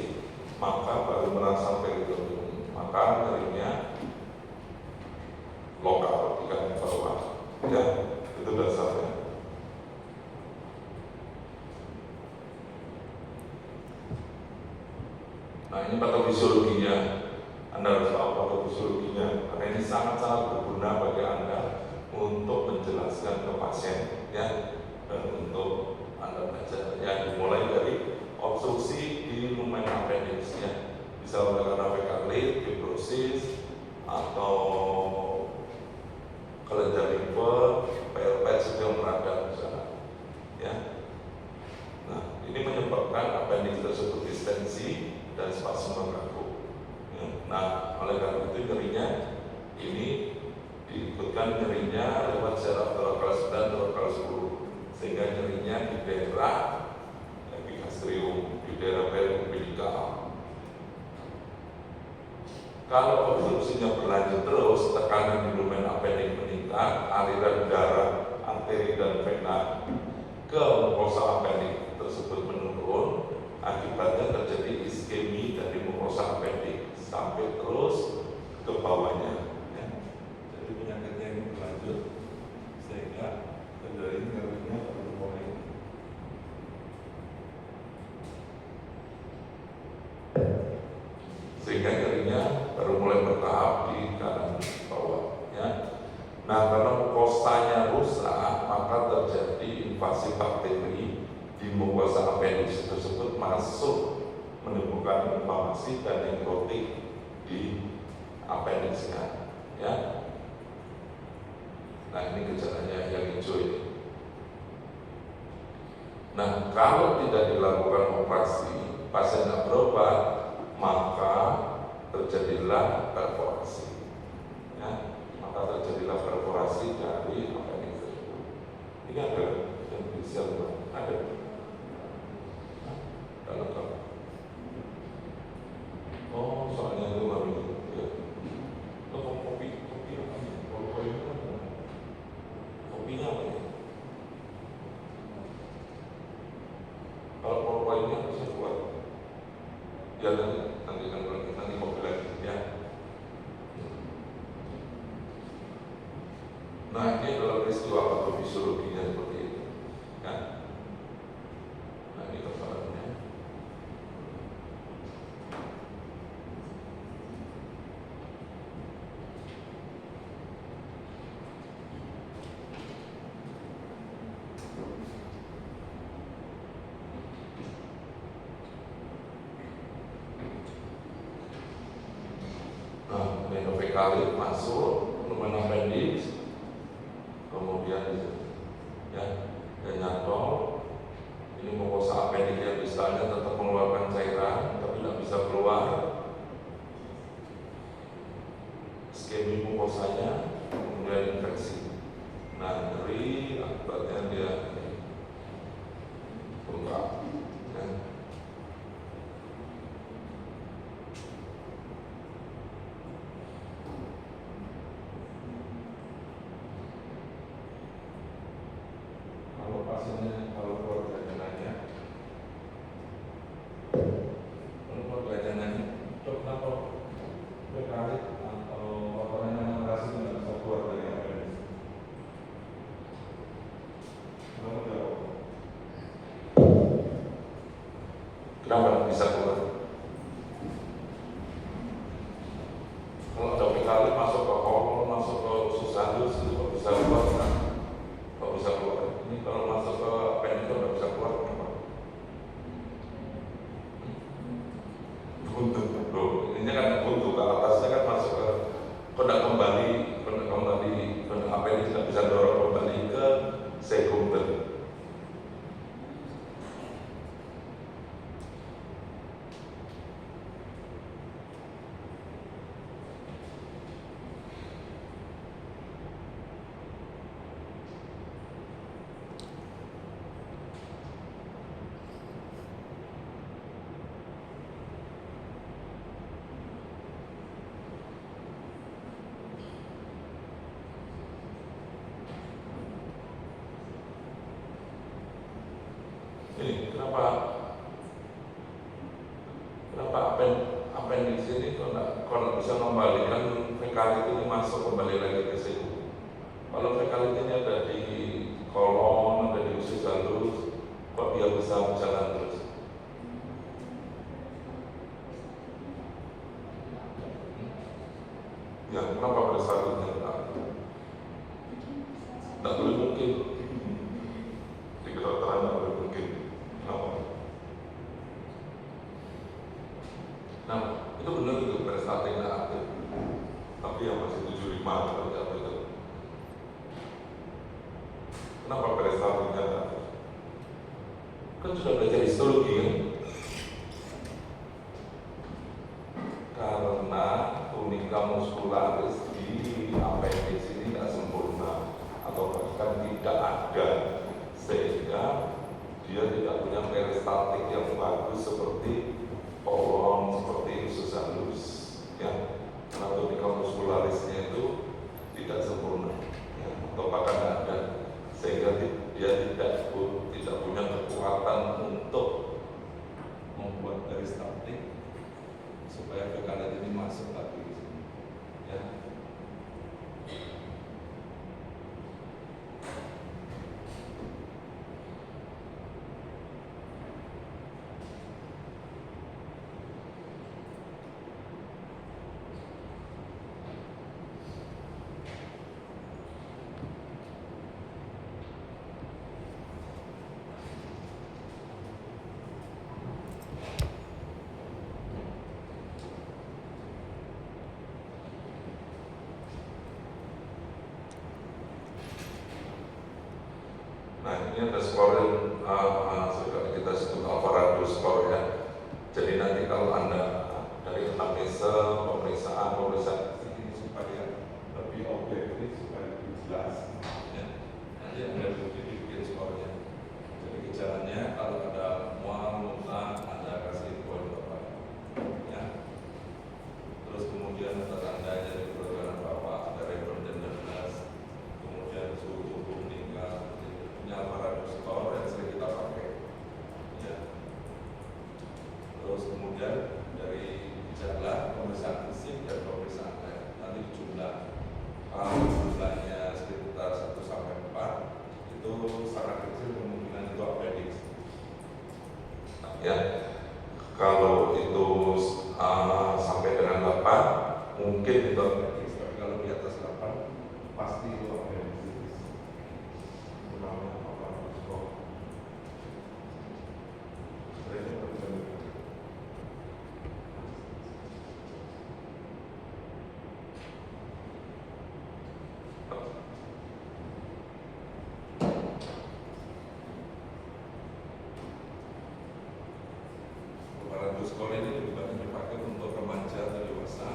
maka baru merasa peritoneum. Maka nyerinya lokal di kanan bawah, ya. Itu dasarnya. Nah, ini patofisiologinya. Anda harus tahu patofisiologinya, karena ini sangat-sangat berguna bagi Anda untuk menjelaskan ke pasien, ya, dan untuk Anda belajar. Ya, dimulai dari obstruksi di lumen appendix, ya. Bisa oleh karena fekalit, fibrosis, atau kelenjar limfer, PLPS itu yang berada di sana, ya. Nah, ini menyebabkan appendix tersebut distensi dan spasme kaku. Nah, oleh karena itu nyerinya ini diikutkan nyerinya lewat saraf torakal 9, torakal 10, sehingga nyerinya di daerah epigastrium, di daerah periumbilical. Kalau obstruksinya berlanjut terus, tekanan di lumen appendix meningkat, aliran darah, arteri dan vena ke mukosa appendix Akibatnya terjadi iskemi dari mukosa appendix sampai terus ke bawahnya. Ya. Jadi penyakitnya ini berlanjut sehingga kendali nyerinya baru mulai. Sehingga nyerinya baru mulai bertahap di kanan bawah. Ya. Nah, karena mukosanya rusak, maka terjadi invasi bakteri di mukosa appendix tersebut masuk menimbulkan inflamasi dan nekrotik di appendixnya. Ya. Nah, ini gejalanya yang hijau ini. Nah, kalau tidak dilakukan operasi, pasien tidak berobat, maka terjadilah perforasi. Ya, maka terjadilah perforasi dari appendix tersebut. Ini ada yang bisa ada. Dalam kapal. Oh, soalnya itu mami. Ya. Kalau kopi apa ya? Kalau itu kan kopinya apa ya? Kalau pol-polnya bisa buat. Ya nanti kopi lagi ya. Nah, ini adalah peristiwa patofisiologinya seperti itu. Ya. Nah, ini kesalahannya. Nah, menofekalit masuk, lumen appendix, kemudian ya, dan nyantol. Ini mukosa appendix yang bisanya tetap mengeluarkan cairan, tapi tidak bisa keluar. Iskemi mukosanya, kemudian infeksi. Nah, nyeri akibatnya dia bengkak. Ya. Kalau pasiennya, kalau keluarganya nanya, dok kenapa berkalit atau orang yang merasa tidak bisa keluar dari appendix? Kamu jawab. Kenapa bisa keluar? Kalau ada pekalit masuk ke kolon, masuk ke usus halus, itu kok bisa keluar kan? Kok bisa keluar? Ini kalau masuk ke appendix itu nggak bisa keluar, kenapa? Buntu, bro. Ini kan buntu ke atasnya kan masuk ke kena kembali appendix tidak bisa dorong kembali ke segumenter. Ini kenapa appendix ini kalau bisa membalikan fekalit ini masuk kembali lagi ke situ. Kalau fekalit ini ada di kolon, ada di usus halus, kok dia bisa berjalan terus? Ya, kenapa pada saat itu tidak boleh mungkin? Di kedokteran tidak boleh mungkin. Kenapa? Nah, itu benar itu peristaltik tidak aktif. Tapi yang masih 75 atau apa itu. Kenapa peristaltiknya tidak aktif? Kan sudah belajar histologi kan? Karena tunika muskularis di appendix ini tidak sempurna atau bahkan tidak ada, sehingga dia tidak punya peristaltik yang bagus seperti kolon, seperti usus halus, ya. Karena tunika muskularisnya itu tidak sempurna, ya, atau bahkan tidak ada, sehingga dia tidak punya kekuatan untuk ini ada scoring kita sebut Alvarado score ya. Jadi nanti kalau Anda dari anamnesa, pemeriksaan ini supaya lebih objektif, supaya lebih jelas ya. Nanti Anda bikin skornya. Jadi gejalanya kalau ada mual, muntah, Anda kasih poin berapa ya. Terus kemudian tanda-tandanya di perjalanan Bapak ada rebound dan nafas, kemudian suhu tubuh meningkat, punya Alvarado score yang sering kita pakai ya. Terus kemudian dari gejala pemeriksaan fisik dan pemeriksaan lab nanti jumlah, kalau jumlahnya sekitar 1 sampai 4 itu sangat kecil kemungkinan itu appendix ya. Kalau itu sampai dengan 8 mungkin itu appendix, tapi kalau di atas 8 pasti itu appendix. Namanya Alvarado score. Alvarado score ini juga dipakai untuk remaja atau dewasa.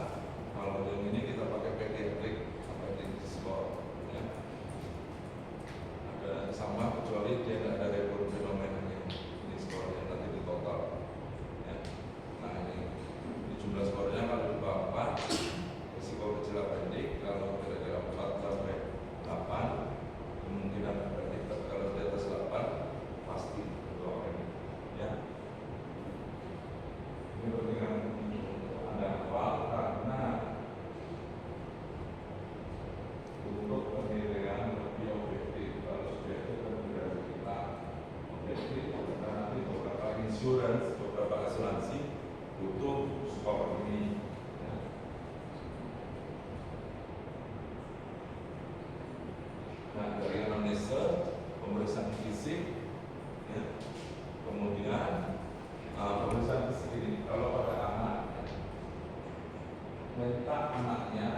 Kalau yang ini kita pakai pediatric appendix score ya. Ada sama kecuali dia tidak ada rebound fenomenanya. Ini skornya nanti di total ya. Nah ini jumlah skornya kalau di bawah 4 risiko kecil appendix, kalau kira-kira 4 sampai 8 kemungkinan appendix, tapi kalau di atas 8 pasti itu appendix ya. Ini pentingan Anda hafal karena untuk penilaian lebih objektif. Kalau subjektif kan tidak kita objektif, karena nanti beberapa insurance, beberapa asuransi butuh skor ini ya. Nah dari anamnesa, pemeriksaan fisik ya. Kemudian pemeriksaan fisik ini kalau pada anak minta anaknya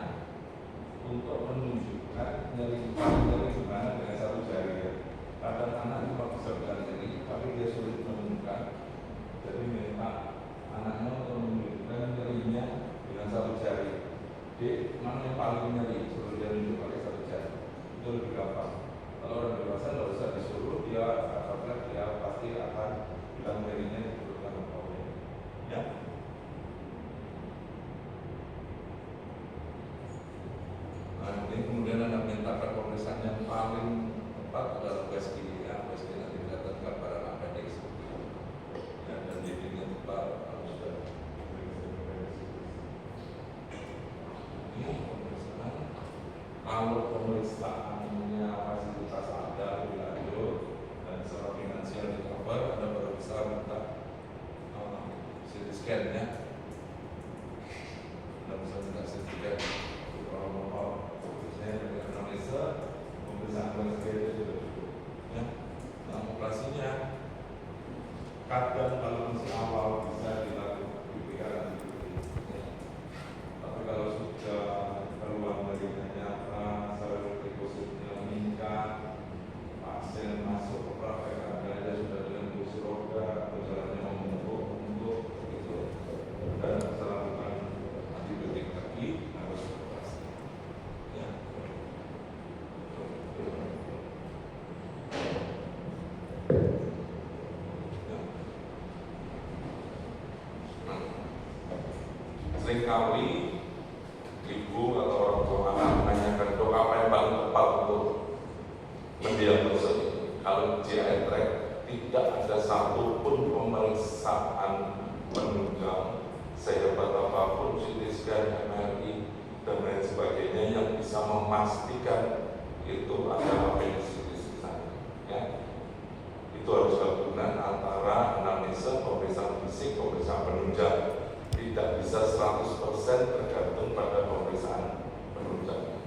untuk menunjukkan nyeri gimana dengan satu jari ya. Kadang anak itu bisa nyeri tapi dia sulit menemukan, jadi minta anaknya untuk menunjukkan nyerinya dengan satu jari. Jadi mana yang paling nyeri suruh dia tunjuk pakai satu jari, itu lebih gampang. Kalau orang dewasa nggak usah disuruh, dia pasti akan bilang nyerinya ya. Nah ini kemudian Anda mintakan pemeriksaan yang paling tepat adalah USG ya. USG nanti didapatkan pada appendix ya, dan dindingnya tepat harus sudah ini pemeriksaan. Kalau pemeriksaannya fasilitas Anda lebih lanjut dan secara finansial di cover, Anda baru bisa minta CT scan ya. Anda bisa minta CT scan. Kalau mau saya dari anamnesa, pemeriksaan USG itu sudah cukup ya. Nah operasinya kadang kalau masih awal bisa dilakukan pikiran ya. Tapi kalau sudah keluar dari nyata, saluran depositnya meningkat, pasien masuk ke praktek ada sudah dengan kursi roda atau jalannya membengkak begitu, dan lakukan antibiotik lagi harus operasi ya. Seringkali ibu atau orang tua anak menanyakan, dok apa yang paling tepat untuk mendiagnosa ini? Kalau GI tract tidak ada satupun pemeriksaan menunjang sehebat apapun CT scan, MRI dan lain sebagainya yang bisa memastikan itu adalah appendicitis ya. Itu harus gabungan antara anamnesa, pemeriksaan fisik, pemeriksaan penunjang. Tidak bisa 100% tergantung pada pemeriksaan penunjang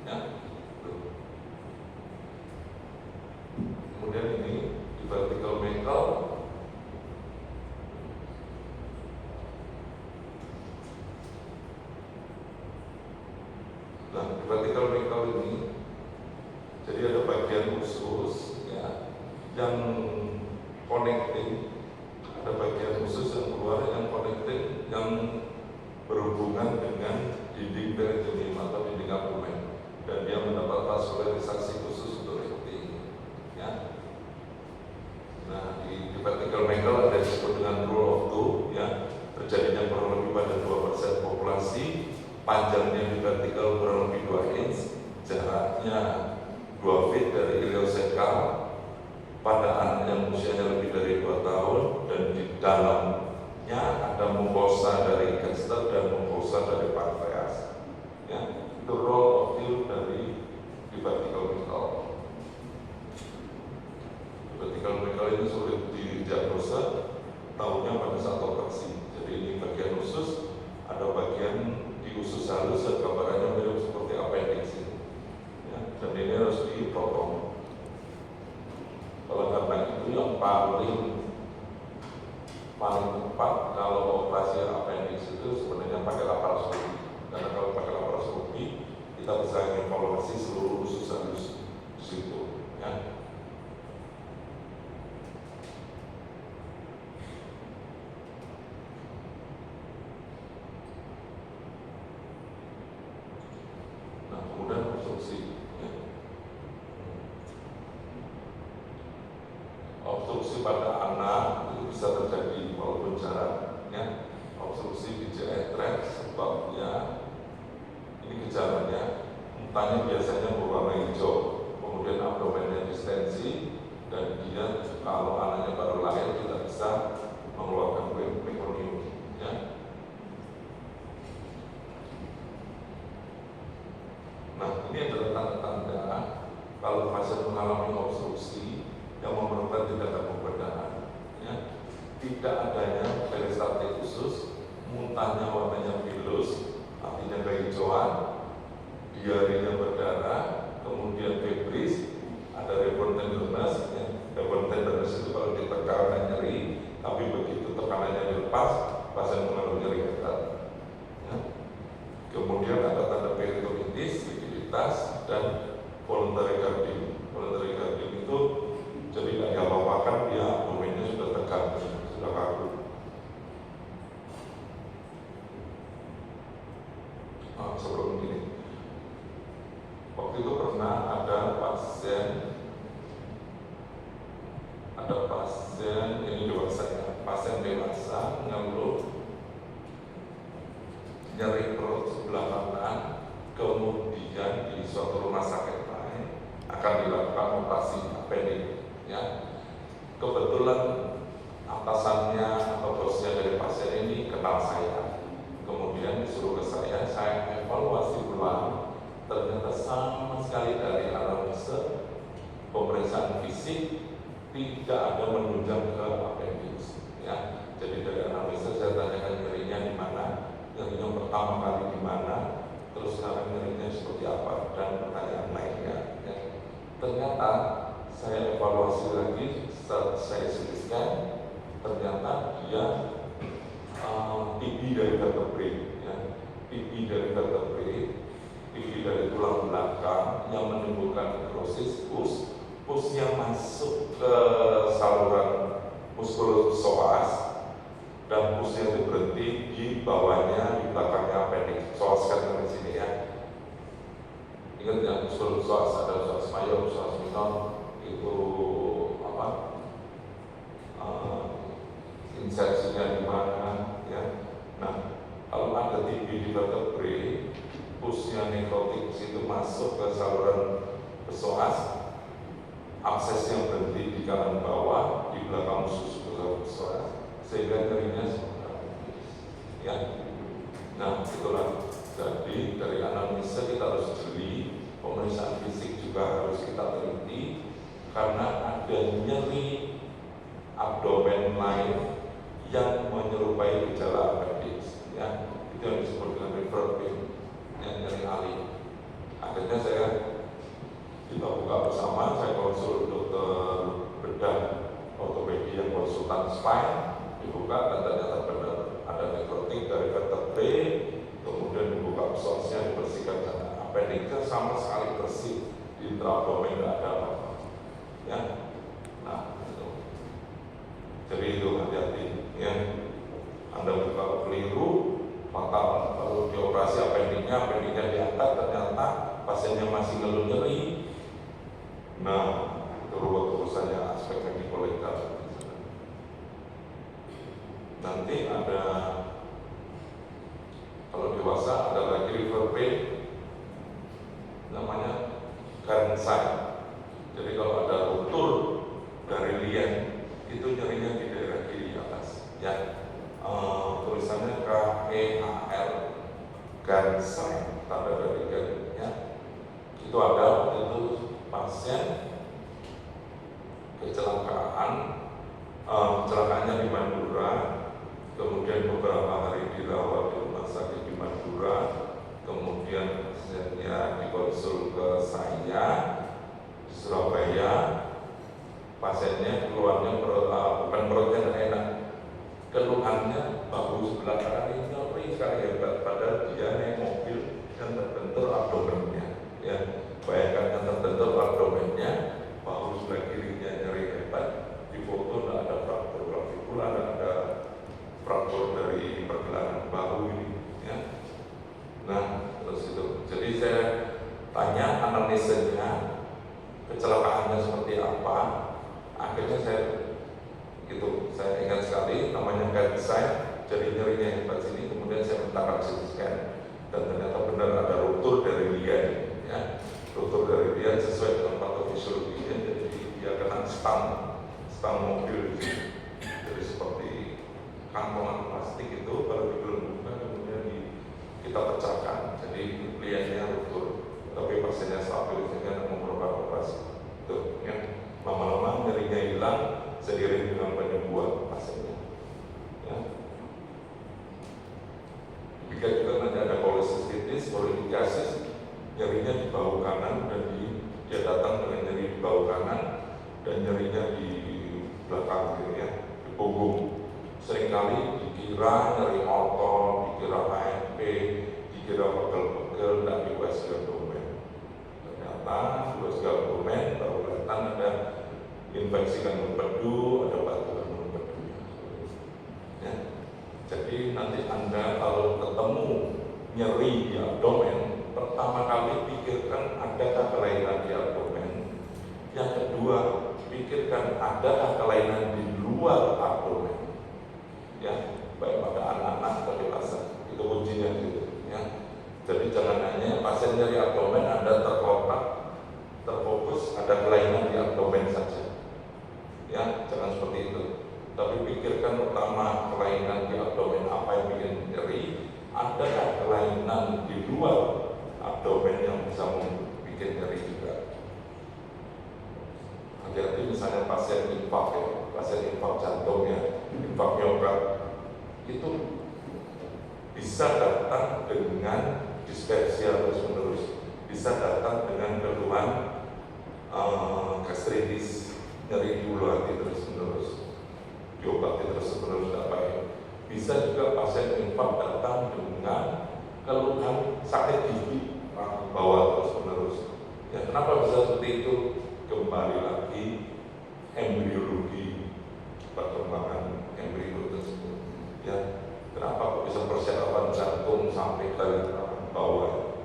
ya. Kemudian ini di vertical medical Nah, di vertical medical ini jadi ada bagian khusus ya, yang connecting, ada bagian khusus yang keluar yang connecting yang berhubungan dengan dinding peritoneum atau dinding abdomen, dan dia mendapat vaskularisasi khusus untuk lifting. Ya. Nah, di vertical mantle ada disebut dengan rule of two, ya, terjadinya kurang lebih pada 2% populasi, panjangnya di vertical kurang lebih 2 inch, jaraknya 2 feet dari iliosekal pada anak yang usianya lebih dari 2 tahun, dan di dalamnya ada mucosa dari gaster dan mucosa dari pankreas. Ya, itu role of two dari di vertical mantle. Vertical mantle ini sulit didiagnosa, tahunya pada saat operasi. Jadi ini bagian usus, ada bagian di usus halus dan gambarannya mirip seperti appendix ini. Ya, dan ini harus dipotong. Kalau karena itu yang paling tepat kalau operasi appendix itu sebenarnya pakai laparoskopi. Karena kalau pakai laparoskopi kita bisa mengevaluasi seluruh usus halus di situ. Ya. Nah, kemudian obstruksi. Ya. Obstruksi pada anak itu bisa terjadi walaupun jarang, ya. Obstruksi di GI tract sebabnya ini gejalanya, muntahnya biasanya berwarna hijau, kemudian abdomennya distensi, dan dia kalau anaknya baru lahir tidak bisa mengeluarkan mekonium, ya. Nah, ini adalah tanda-tanda kalau pasien mengalami obstruksi yang memerlukan tindakan pembedahan. Ya. Tidak adanya peristaltik khusus, muntahnya warnanya pilus, artinya kehijauan, diarenya berdarah, kemudian febris, ada reborn tenderness. Ya. Reborn tenderness itu kalau ditekan dan nyeri, tapi begitu tekanannya dilepas, pasien mengalami nyeri hebat. Ya. Kemudian ada tanda peritonitis, liquiditas, dan voluntary guarding. Voluntary guarding itu jadi tidak diapa-apakan, dia abdomennya sudah tegang, sudah kaku. Sebelum ini, waktu itu pernah ada pasien ini pasien dewasa mengeluh nyeri perut sebelah kanan, kemudian di suatu rumah sakit lain akan dilakukan operasi appendix. Ya, kebetulan atasannya atau bosnya dari pasien ini kenal saya, kemudian disuruh ke saya evaluasi ulang, ternyata sama sekali dari anamnesa pemeriksaan fisik tidak ada menunjang ke appendix. Ya, jadi dari anamnesa saya tanyakan nyerinya di mana, nyerinya pertama kali di mana, terus sekarang nyerinya seperti apa, dan pertanyaan lainnya. Ya. Ternyata saya evaluasi lagi, saya tuliskan, ternyata dia TB dari vertebrae, ya. TB dari vertebrae, TB dari tulang belakang yang menimbulkan nekrosis pus yang masuk ke saluran muskulopsoas, dan pusnya itu berhenti di bawahnya, di belakangnya appendix. Psoas kan di sini, ya. Ingat ya, muskulopsoas ada psoas major, psoas minor. Itu apa, insersinya di mana, ya. Nah, kalau ada TB di vertebrae, pusnya nekrotik itu masuk ke saluran psoas, aksesnya berhenti di kanan bawah di belakang usus psoas, sehingga nyerinya seperti ya. Nah, itulah. Jadi dari anamnesa kita harus jeli, pemeriksaan fisik juga harus kita teliti, karena ada nyeri abdomen lain yang menyerupai gejala appendix, ya. Itu yang disebut dengan referred pain, yang nyeri alih. Akhirnya kita buka bersama, saya konsul dokter bedah ortopedi yang konsultan spine, dibuka dan ternyata benar ada nekrotik dari vertebrae, kemudian dibuka psoasnya, dibersihkan, dan appendixnya sama sekali bersih, di intraabdomen tidak ada apa-apa. Ya. Nah, Jadi itu hati-hati ya. Anda buka keliru, fatal. Kalau dioperasi appendiknya diangkat, ternyata pasiennya masih ngeluh nyeri. Nah, itu ruwet urusannya aspek mediko-legal. Nanti ada, kalau dewasa ada lagi liver pain, namanya Gansai. Jadi kalau ada ruptur dari lien, itu nyerinya di daerah kiri atas ya. Tulisannya KEHL, Gansai, tanda dari Gan ya. Itu ada, itu pasien kecelakaannya di Madura, kemudian beberapa hari dirawat di rumah sakit di Madura, kemudian pasiennya dikonsul ke saya di Surabaya. Pasiennya keluarnya bukan perutnya tidak enak, keluhannya bahu sebelah kanan ini nyeri sekali hebat, padahal dia naik mobil dan terbentur abdomennya ya. Bayangkan yang terbentur abdomennya, bahu sebelah kirinya nyeri hebat, di foto tidak ada fraktur klavikula, tidak ada fraktur dari pergelangan bahu ini ya. Nah terus itu, jadi saya tanya anamnesanya, kecelakaannya seperti apa. Akhirnya saya ingat sekali namanya Gansai, jadi nyerinya hebat sini. Kemudian saya minta CT scan dan ternyata benar ada ruptur dari lien ya. Ruptur dari lien sesuai dengan patofisiologinya, jadi dia kena stang mobil. Jadi seperti kantongan plastik itu kalau dibelenggukan kemudian kita pecahkan, jadi liennya ruptur, tapi pasiennya stabil sehingga memerlukan operasi. Tuh ya. Lama-lama nyerinya hilang seiring dengan penyembuhan pasiennya ya. Jika juga nanti ada polisistitis, polidikasis, nyerinya di bahu kanan dan dia datang dengan nyeri di bahu kanan dan nyerinya di belakang gitu ya, di punggung. Seringkali dikira nyeri otot, dikira AMP, dikira pegel-pegel, dan di USG abdomen. Ternyata USG abdomen baru kelihatan ada infeksi kandung empedu, ada batu kandung empedu ya. Jadi nanti Anda kalau ketemu nyeri di abdomen, pertama kali pikirkan adakah kelainan di abdomen. Yang kedua, pikirkan adakah kelainan di luar abdomen ya, baik pada anak-anak atau dewasa. Itu kuncinya gitu ya. Jadi jangan hanya pasien nyeri abdomen Anda terfokus ada kelainan di abdomen saja ya, jangan seperti itu. Tapi pikirkan pertama kelainan di abdomen apa yang bikin nyeri, adakah kelainan di luar abdomen yang bisa membuat nyeri juga. Hati-hati misalnya pasien infark ya, pasien infark jantung ya, infark miokard itu bisa datang dengan dispepsia terus-menerus, bisa datang dengan keluhan gastritis, nyeri di ulu hati terus-menerus, diobati terus-menerus tidak baik. Bisa juga pasien infark datang dengan keluhan sakit gigi bawah terus-menerus. Ya, kenapa bisa seperti itu? Kembali lagi embriologi perkembangan embrio tersebut. Ya, kenapa kok bisa persyaratan jantung sampai ke bawah?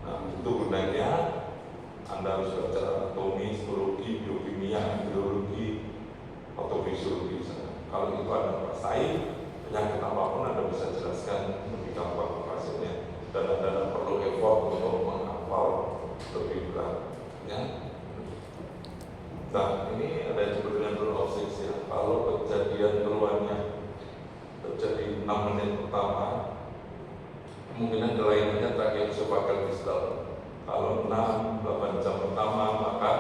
Nah, itu gunanya Anda harus baca anatomi, histologi, biokimia, biologi, patofisiologi. Kalau itu Anda kuasai, penyakit apapun Anda bisa jelaskan lebih gampang ke pasiennya, dan Anda tidak perlu effort untuk menghafal lebih berat. Ya. Nah, ini ada yang disebut dengan rule of six ya. Kalau kejadian keluarnya terjadi 6 menit pertama, kemungkinan kelainannya tracheoesophageal distal. Kalau 6-8 jam pertama, maka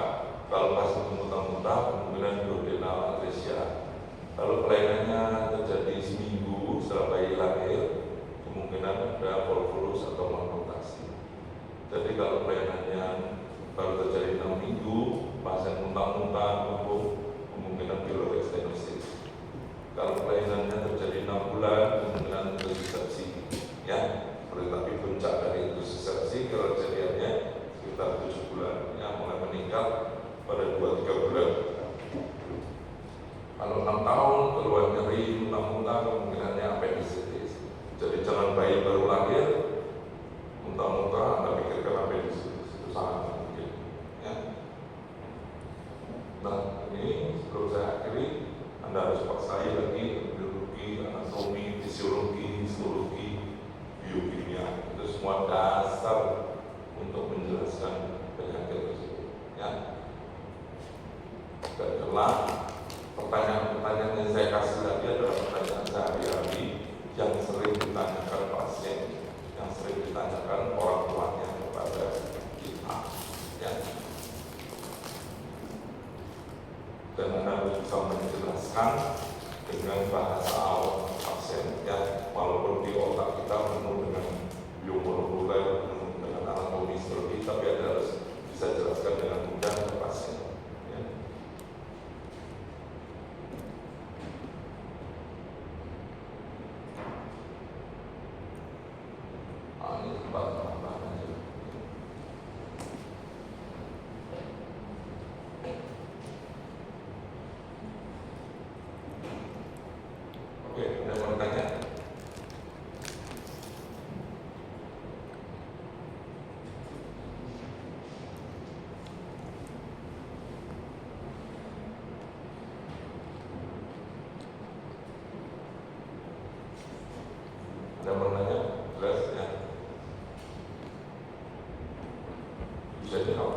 kalau pasien muntah-muntah, kemungkinan duodenal atresia. Kalau kelainannya terjadi seminggu setelah bayi lahir, kemungkinan ada volvulus atau malnutrisi. Jadi kalau kelainannya baru terjadi 6 minggu, pasien muntah-muntah, kemungkinan pyloric stenosis. Kalau kelainannya terjadi 6 bulan, kemungkinan resepsi. Ya, tapi puncak dari itu resepsi kalau kejadiannya sekitar 7 bulan, yang mulai meningkat pada 2-3 bulan. Kalau 6 tahun semua dasar untuk menjelaskan penyakit tersebut. Ya. Dan kelak pertanyaan-pertanyaan yang saya kasih lagi adalah pertanyaan sehari-hari yang sering ditanyakan pasien, yang sering ditanyakan orang tuanya kepada kita. Ya. Dan Anda harus bisa menjelaskan dengan bahasa awam pasien, ya, walaupun di otak kita penuh dengan biomolekuler, penuh dengan anatomi histologi, tapi Anda harus bisa jelaskan dengan mudah ke pasien. Ya. Ini tempat tambahan aja. Oke, ada yang mau tanya? Ada yang mau tanya? Jelas ya? Bisa jawab.